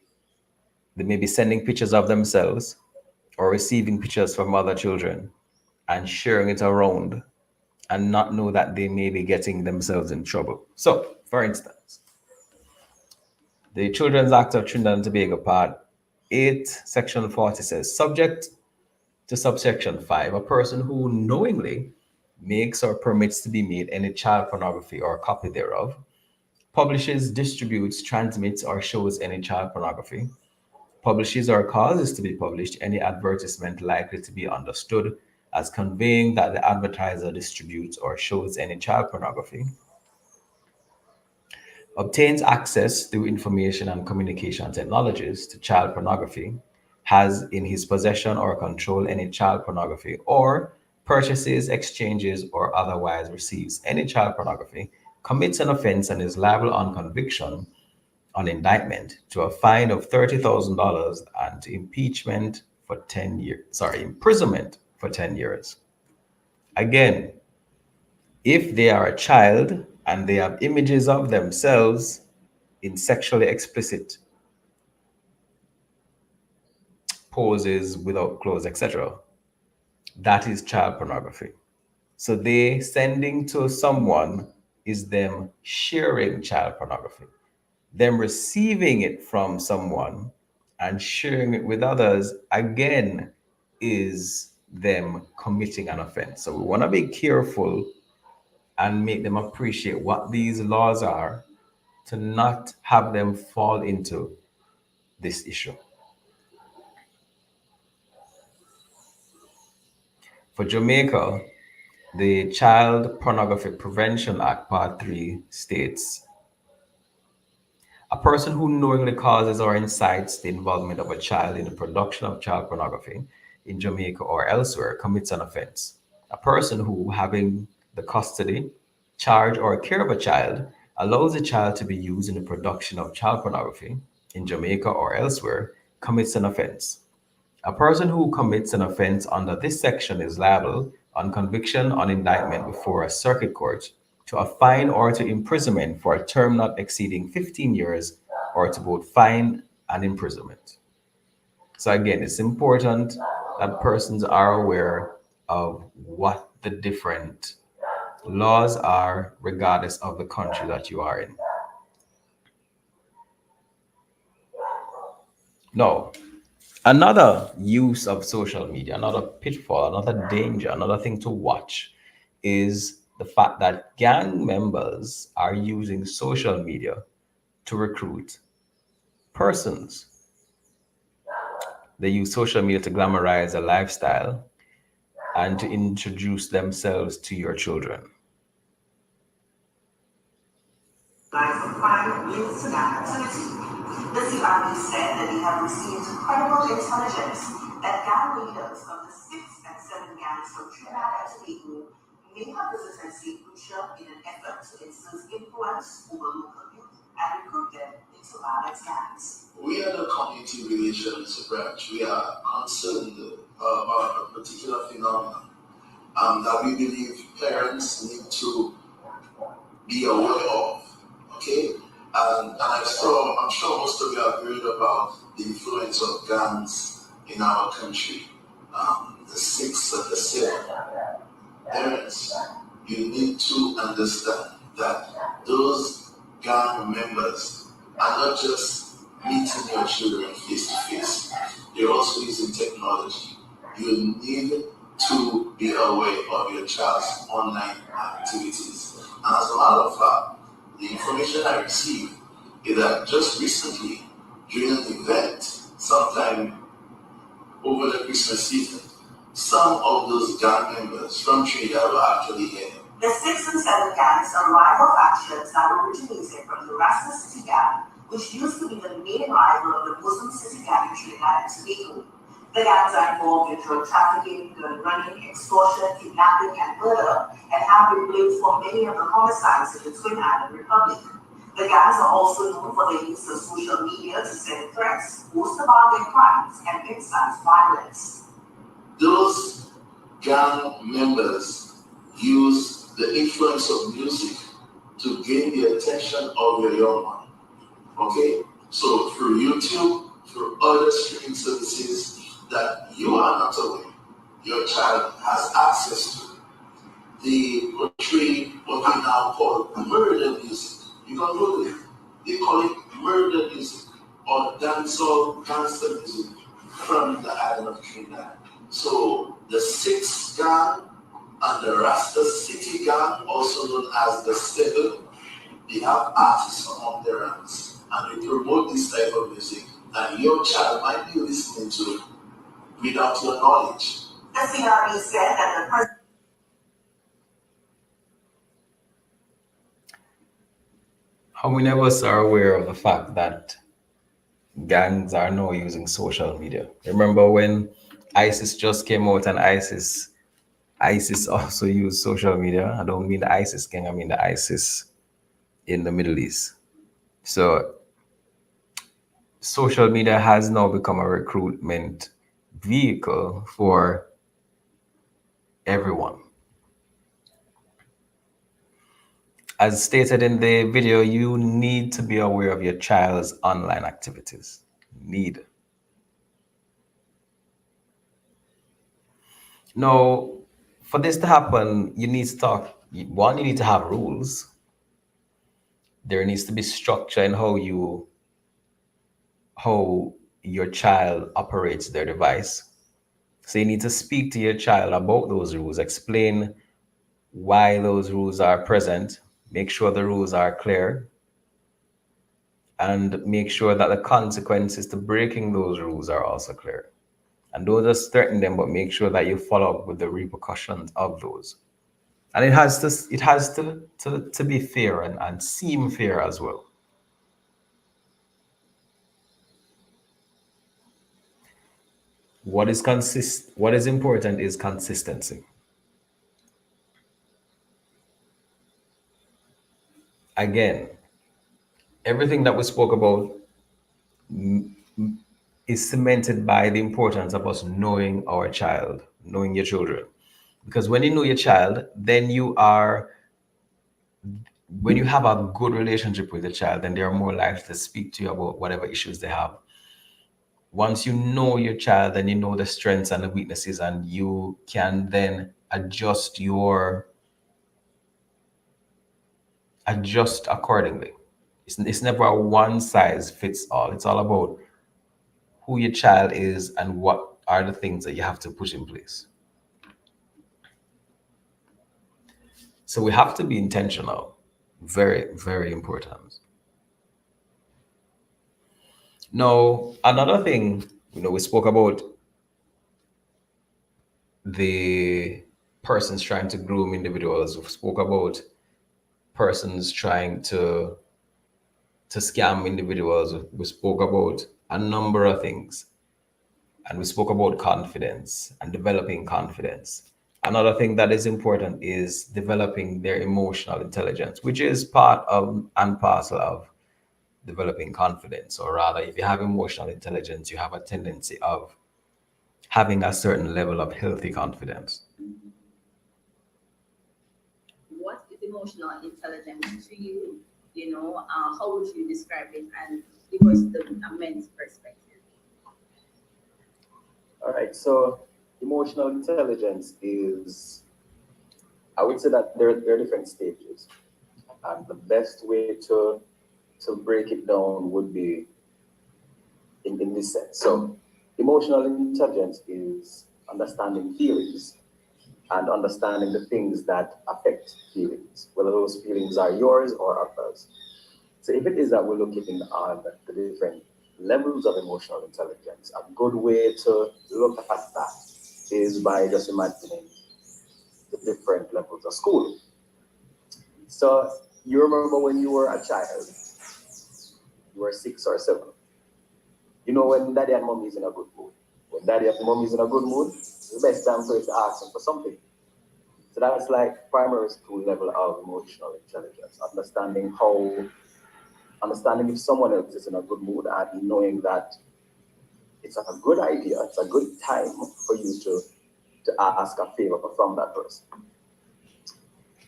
they may be sending pictures of themselves or receiving pictures from other children and sharing it around and not know that they may be getting themselves in trouble. So, for instance, the Children's Act of Trinidad and Tobago, Part 8, Section 40 says, subject to subsection 5, a person who knowingly makes or permits to be made any child pornography or copy thereof, publishes, distributes, transmits, or shows any child pornography, publishes or causes to be published any advertisement likely to be understood as conveying that the advertiser distributes or shows any child pornography, obtains access through information and communication technologies to child pornography, has in his possession or control any child pornography, or purchases, exchanges, or otherwise receives any child pornography, commits an offense and is liable on conviction on indictment to a fine of $30,000 and to impeachment for 10 years. Imprisonment for 10 years. Again, if they are a child and they have images of themselves in sexually explicit poses without clothes, etc., that is child pornography. So they sending to someone is them sharing child pornography. Them receiving it from someone and sharing it with others, again, is them committing an offense. So we want to be careful and make them appreciate what these laws are to not have them fall into this issue. For Jamaica, the Child Pornography Prevention Act, Part 3, states a person who knowingly causes or incites the involvement of a child in the production of child pornography in Jamaica or elsewhere commits an offense. A person who, having the custody, charge, or care of a child, allows the child to be used in the production of child pornography in Jamaica or elsewhere commits an offense. A person who commits an offense under this section is liable, on conviction on indictment before a circuit court, to a fine or to imprisonment for a term not exceeding 15 years, or to both fine and imprisonment. So again, it's important that persons are aware of what the different laws are regardless of the country that you are in. Now, another use of social media, another pitfall, another danger, another thing to watch is the fact that gang members are using social media to recruit persons. They use social media to glamorize a lifestyle and to introduce themselves to your children. The CRB said that they have received credible intelligence that gang leaders of the 6 and 7 gangs from Trinidad and Tobago may have visited St. Lucia in an effort to exert influence over local youth and recruit them into violent gangs. We are the community relations branch. We are concerned about a particular phenomenon that we believe parents need to be aware of. Okay? And I'm sure most of you have heard about the influence of gangs in our country. The 6 and the 7. Parents, you need to understand that those gang members are not just meeting your children face to face, they're also using technology. You need to be aware of your child's online activities. And as a matter of fact, the information I received is that just recently, during an event, sometime over the Christmas season, some of those gang members from Trinidad were actually here. The 6 and 7 gangs are rival factions that originated from the Rasta City gang, which used to be the main rival of the Muslim City gang in Trinidad and Tobago. The gangs are involved in drug trafficking, gun running, extortion, kidnapping, and murder, and have been blamed for many of the homicides in the Twin Island Republic. The gangs are also known for their use of social media to send threats, boast about their crimes, and incite violence. Those gang members use the influence of music to gain the attention of your young one. Okay? So through YouTube, through other streaming services that you are not aware, your child has access to. They portray what we now call murder music. You can Google it. They call it murder music or dancehall gangster music from the island of Trinidad. So the 6 gang and the Rasta City gang, also known as the 7, they have artists among their ranks, and they promote this type of music, and your child might be listening to it without your knowledge. The CRB said that the president. How many of us are aware of the fact that gangs are now using social media? Remember when ISIS just came out, and ISIS also used social media. I don't mean the ISIS gang, I mean the ISIS in the Middle East. So social media has now become a recruitment vehicle for everyone. As stated in the video, you need to be aware of your child's online activities. Need. Now, for this to happen, you need to have rules. There needs to be structure in how your child operates their device. So you need to speak to your child about those rules, explain why those rules are present, make sure the rules are clear, and make sure that the consequences to breaking those rules are also clear. And don't just threaten them, but make sure that you follow up with the repercussions of those. And it has to be fair and seem fair as well. What is important is consistency. Again, everything that we spoke about is cemented by the importance of us knowing our child, knowing your children. Because when you know your child, then when you have a good relationship with the child, then they are more likely to speak to you about whatever issues they have. Once you know your child, then you know the strengths and the weaknesses, and you can then adjust accordingly. It's never a one size fits all. It's all about who your child is and what are the things that you have to put in place. So we have to be intentional. Very, very important. Now, another thing, we spoke about the persons trying to groom individuals. We spoke about persons trying to scam individuals. We spoke about a number of things. And we spoke about confidence and developing confidence. Another thing that is important is developing their emotional intelligence, which is part of and parcel of developing confidence. Or rather, if you have emotional intelligence, you have a tendency of having a certain level of healthy confidence. What is emotional intelligence to you? How would you describe it, and give us a men's perspective? All right, so emotional intelligence is I would say that there are different stages, and the best way to break it down would be in this sense. So, emotional intelligence is understanding feelings and understanding the things that affect feelings, whether those feelings are yours or others. So, if it is that we're looking on the different levels of emotional intelligence, a good way to look at that is by just imagining the different levels of school. So, you remember when you were a child, you were 6 or 7. You know when daddy and mommy is in a good mood. When daddy and mommy is in a good mood, the best time for you to ask them for something. So that's like primary school level of emotional intelligence, understanding if someone else is in a good mood and knowing that it's a good idea, it's a good time for you to ask a favor from that person.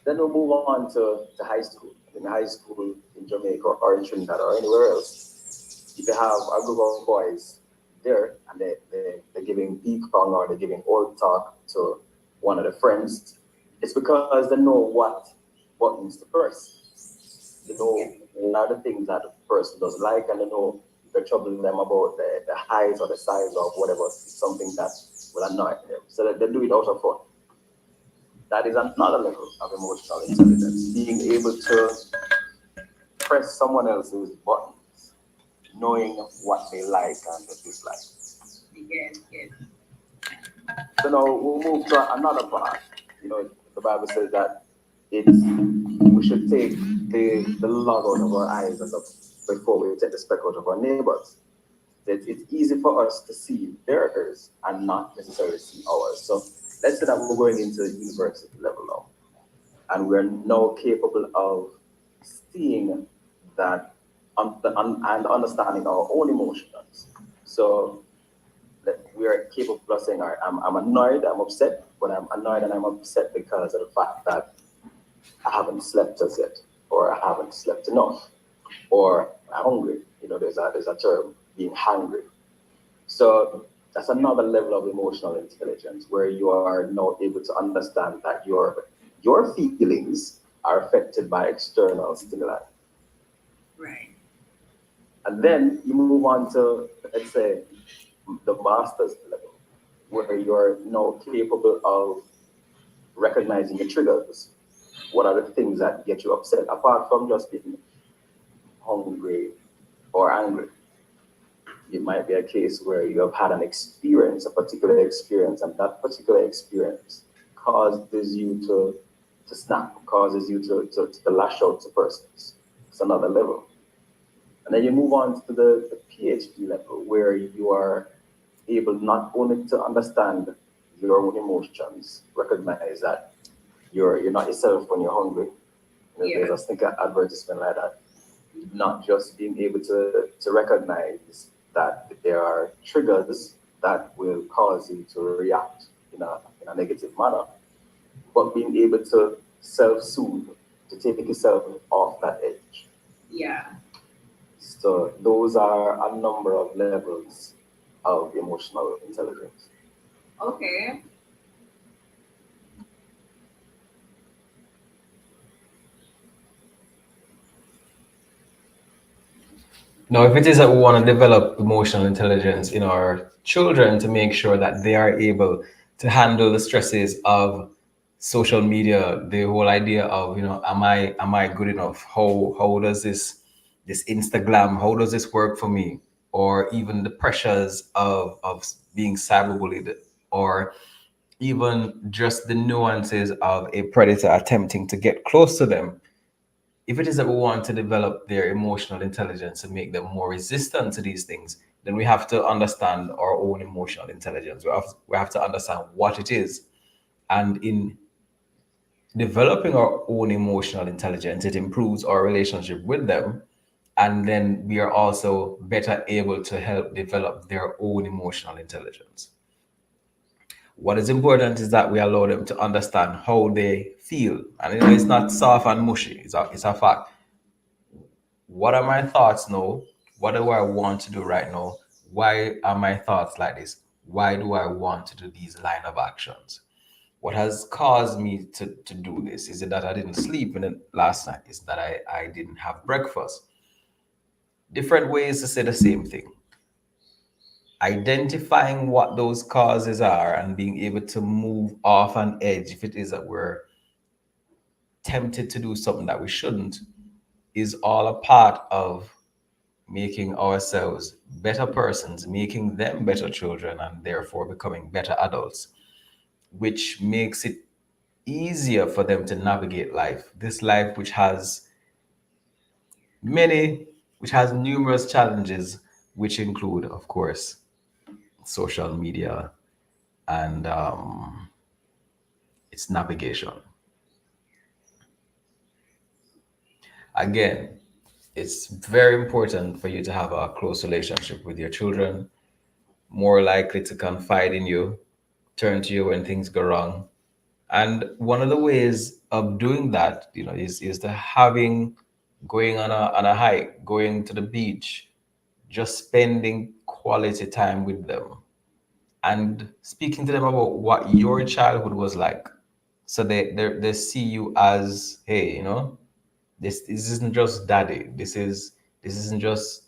Then we'll move on to high school. In high school in Jamaica or in Trinidad or anywhere else, if you have a group of boys there and they're giving ping-pong or they're giving old talk to one of the friends, it's because they know what buttons to press. They know what are the things that the person doesn't like, and they know if they're troubling them about the height or the size of whatever, something that will annoy them. So that they do it out of fun. That is another level of emotional intelligence, being able to press someone else's buttons, knowing what they like and they dislike. Yes. So now we'll move to another part. The Bible says that we should take the log out of our eyes before we take the speck out of our neighbors. It's easy for us to see theirs and not necessarily see ours. So let's say that we're going into university level now, and we're now capable of seeing that and understanding our own emotions. So that we are capable of saying, all right, I'm annoyed, I'm upset, but I'm annoyed and I'm upset because of the fact that I haven't slept as yet, or I haven't slept enough, or I'm hungry. There's a term, being hungry. So that's another level of emotional intelligence where you are now able to understand that your feelings are affected by external stimuli. Right. And then you move on to, let's say, the master's level, where you're now capable of recognizing your triggers. What are the things that get you upset, apart from just being hungry or angry? It might be a case where you have had a particular experience, and that particular experience causes you to snap, causes you to lash out to persons. It's another level. And then you move on to the PhD level, where you are able not only to understand your own emotions, recognize that you're not yourself when you're hungry. There's a sneaker advertisement like that. Not just being able to recognize that there are triggers that will cause you to react in a negative manner, but being able to self-soothe, to take yourself off that edge. Yeah. So those are a number of levels of emotional intelligence. Okay. Now, if it is that we want to develop emotional intelligence in our children to make sure that they are able to handle the stresses of social media, the whole idea of, am I good enough? How does this Instagram, how does this work for me? Or even the pressures of being cyberbullied, or even just the nuances of a predator attempting to get close to them. If it is that we want to develop their emotional intelligence and make them more resistant to these things, then we have to understand our own emotional intelligence. We have to understand what it is. And in developing our own emotional intelligence, it improves our relationship with them. And then we are also better able to help develop their own emotional intelligence. What is important is that we allow them to understand how they feel. And it's not soft and mushy, it's a fact. What are my thoughts now? What do I want to do right now? Why are my thoughts like this? Why do I want to do these line of actions? What has caused me to do this? Is it that I didn't sleep in the last night? Is that I didn't have breakfast? Different ways to say the same thing. Identifying what those causes are and being able to move off an edge if it is that we're tempted to do something that we shouldn't is all a part of making ourselves better persons, making them better children, and therefore becoming better adults, which makes it easier for them to navigate life. This life, which has numerous challenges, which include, of course, social media and its navigation. Again, it's very important for you to have a close relationship with your children, more likely to confide in you, turn to you when things go wrong. And one of the ways of doing that, is to having going on a hike, going to the beach, just spending quality time with them and speaking to them about what your childhood was like. So they see you as, hey, this isn't just daddy. This isn't just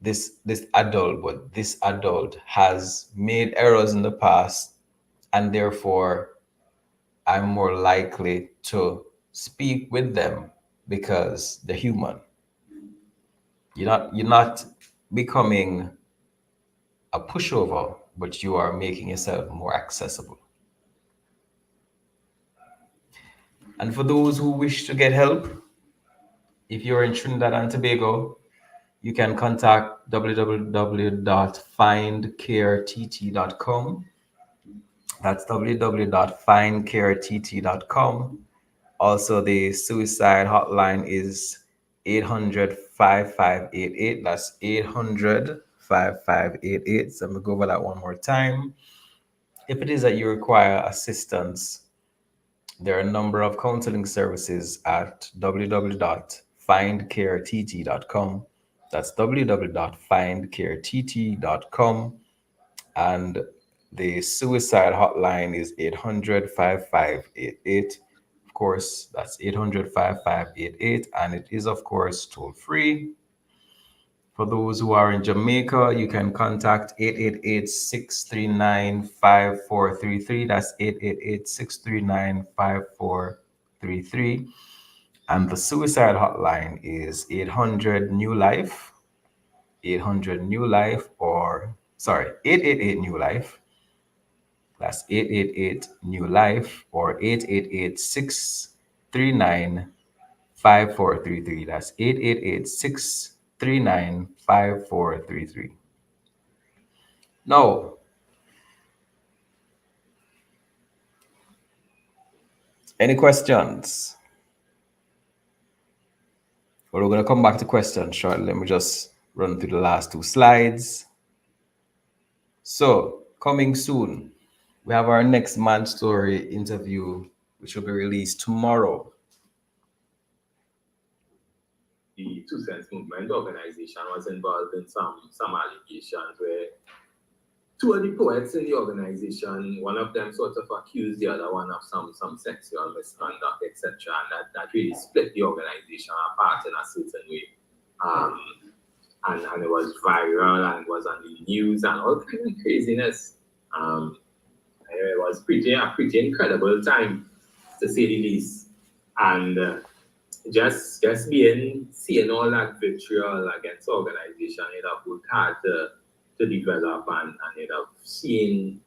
this adult, but this adult has made errors in the past, and therefore I'm more likely to speak with them because they're human. You're not becoming a pushover, but you are making yourself more accessible. And for those who wish to get help, if you're in Trinidad and Tobago, you can contact www.findcareTT.com. That's www.findcareTT.com. Also, the suicide hotline is 800-5588. That's 800-5588. So I'm going to go over that one more time. If it is that you require assistance, there are a number of counseling services at www.findcaretT.com. That's www.findcaretT.com. And the suicide hotline is 800-5588. Of course, that's 800-5588. And it is, of course, toll free. For those who are in Jamaica, you can contact 888-639-5433. That's 888-639-5433. And the suicide hotline is 800 New Life, 800 New Life, 888 New Life. That's 888 New Life or 888-639-5433. That's 888-639-5433. Now, any questions? Well, we're going to come back to questions shortly. Let me just run through the last two slides. So, coming soon, we have our next Man Story interview, which will be released tomorrow. The Two Cents Movement organization was involved in some allegations where two of the poets in the organization, one of them sort of accused the other one of some sexual misconduct, etc. And that really split the organization apart in a certain way. And it was viral and it was on the news and all kind of craziness. It was a pretty incredible time, to say the least. And just seeing all that vitriol against the organization, it have worked hard to develop and it have seen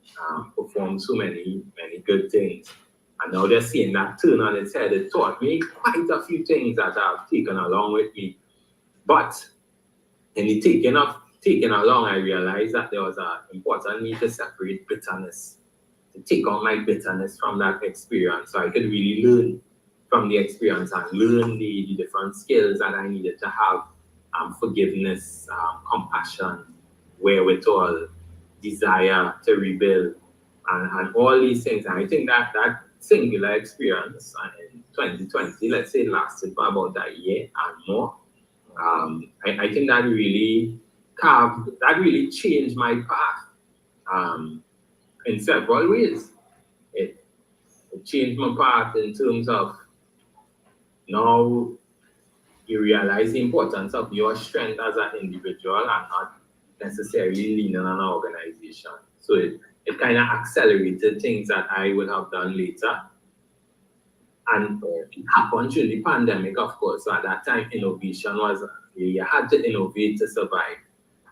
perform so many good things. And now just seeing that turn on its head, it taught me quite a few things that I've taken along with me. But in the taking along, I realized that there was an important need to separate bitterness, to take on my bitterness from that experience so I could really learn from the experience and learn the different skills that I needed to have, forgiveness, compassion, wherewithal, desire to rebuild, and all these things. And I think that singular experience in 2020, let's say, lasted for about a year and more. I think that really changed my path in several ways. changed my path in terms of now you realize the importance of your strength as an individual and not necessarily leaning on an organization. So it kind of accelerated things that I would have done later. And it happened during the pandemic, of course. So at that time, innovation was, you had to innovate to survive.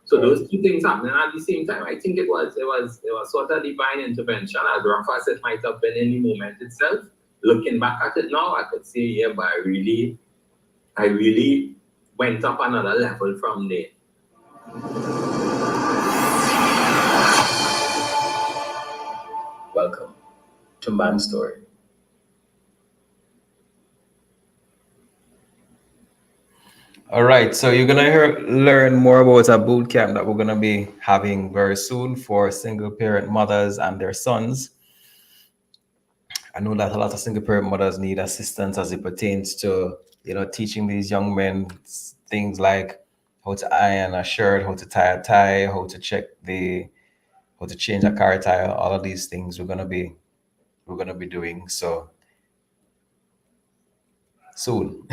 So those two things happening at the same time, I think it was sort of divine intervention. As rough as it might have been in the moment itself, looking back at it now, I could say, yeah, but I really went up another level from there. Welcome to Man's Story. All right, so you're gonna learn more about a boot camp that we're gonna be having very soon for single parent mothers and their sons. I know that a lot of single parent mothers need assistance as it pertains to, you know, teaching these young men things like how to iron a shirt, how to tie a tie, how to change a car tire. All of these things we're gonna be doing so soon.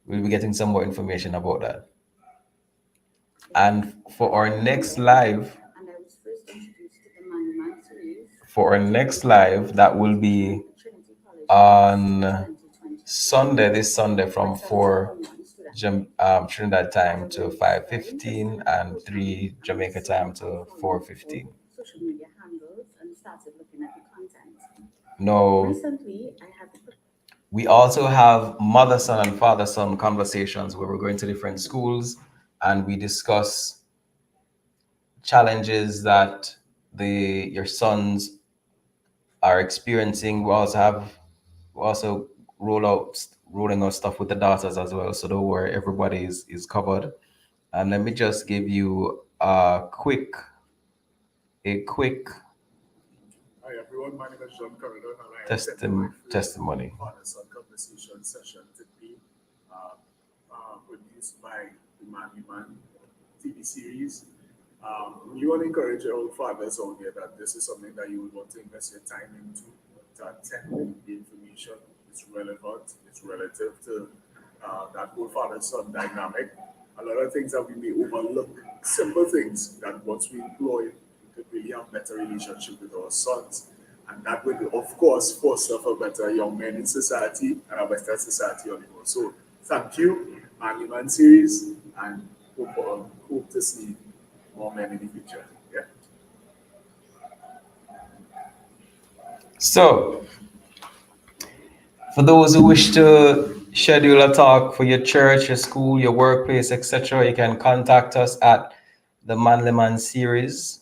We'll be getting some more information about that. And for our next live, that will be on Sunday, this Sunday from 4 Trinidad time to 5:15 and 3 Jamaica time to 4:15. No. We also have mother-son and father-son conversations where we're going to different schools and we discuss challenges that your sons are experiencing. We also rolling out stuff with the daughters as well. So don't worry, everybody is covered. And let me just give you a quick. Hi everyone, my name is John Corridor and I testimony. Father-son conversation session to be produced by the Man TV series. We want to encourage all fathers out there that this is something that you would want to invest your time into, to attend. The information is relevant, it's relative to that whole father-son dynamic. A lot of things that we may overlook, simple things that once we employ, we could really have better relationship with our sons. And that would, of course, foster for better young men in society and a better society on the whole. So thank you, Man series, and hope to see more men in the future. Yeah. So, for those who wish to schedule a talk for your church, your school, your workplace, etc., you can contact us at the Manly Man series.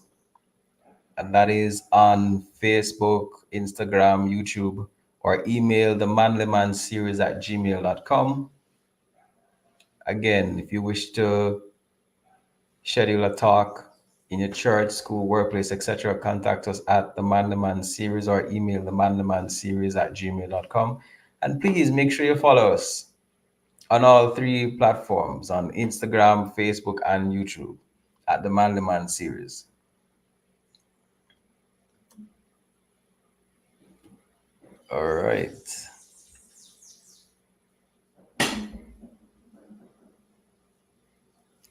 And that is on Facebook, Instagram, YouTube, or email the manlymanseries@gmail.com. Again, if you wish to schedule a talk in your church, school, workplace, etc., contact us at the Manly Man series or email the manlymanseries@gmail.com. And please make sure you follow us on all 3 platforms, on Instagram, Facebook, and YouTube at the Manly Man series. All right.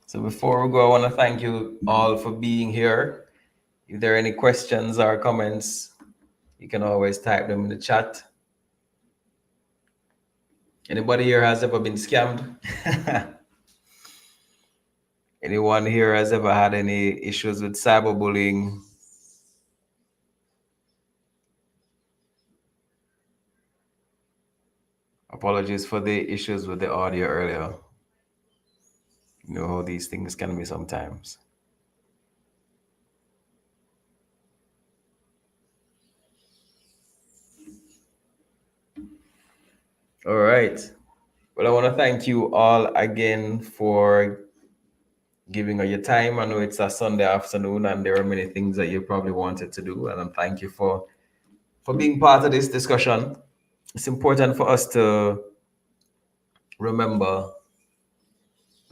So before we go, I want to thank you all for being here. If there are any questions or comments, you can always type them in the chat. Anybody here has ever been scammed? Anyone here has ever had any issues with cyberbullying? Apologies for the issues with the audio earlier. You know how these things can be sometimes. All right. Well, I want to thank you all again for giving us your time. I know it's a Sunday afternoon and there are many things that you probably wanted to do. And thank you for being part of this discussion. It's important for us to remember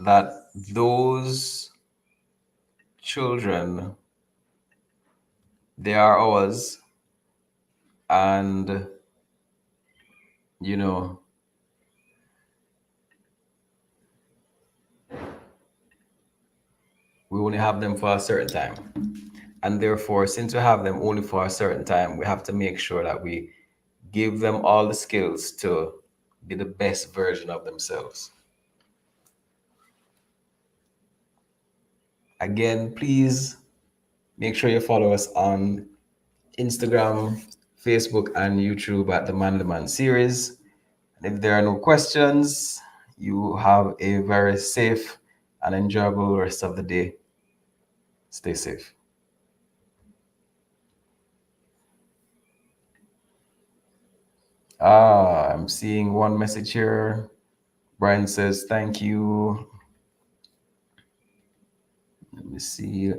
that those children, they are ours, and you know, we only have them for a certain time. And therefore, since we have them only for a certain time, we have to make sure that we give them all the skills to be the best version of themselves. Again, please make sure you follow us on Instagram, Facebook, and YouTube at the Man the Man series. And if there are no questions, you have a very safe and enjoyable rest of the day. Stay safe. I'm seeing one message here. Brian says, thank you. Let me see.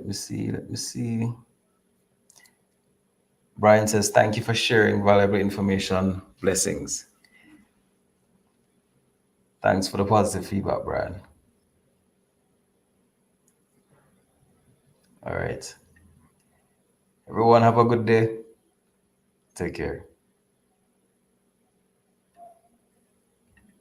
Brian says, thank you for sharing valuable information. Blessings. Thanks for the positive feedback, Brian. All right. Everyone have a good day. Take care.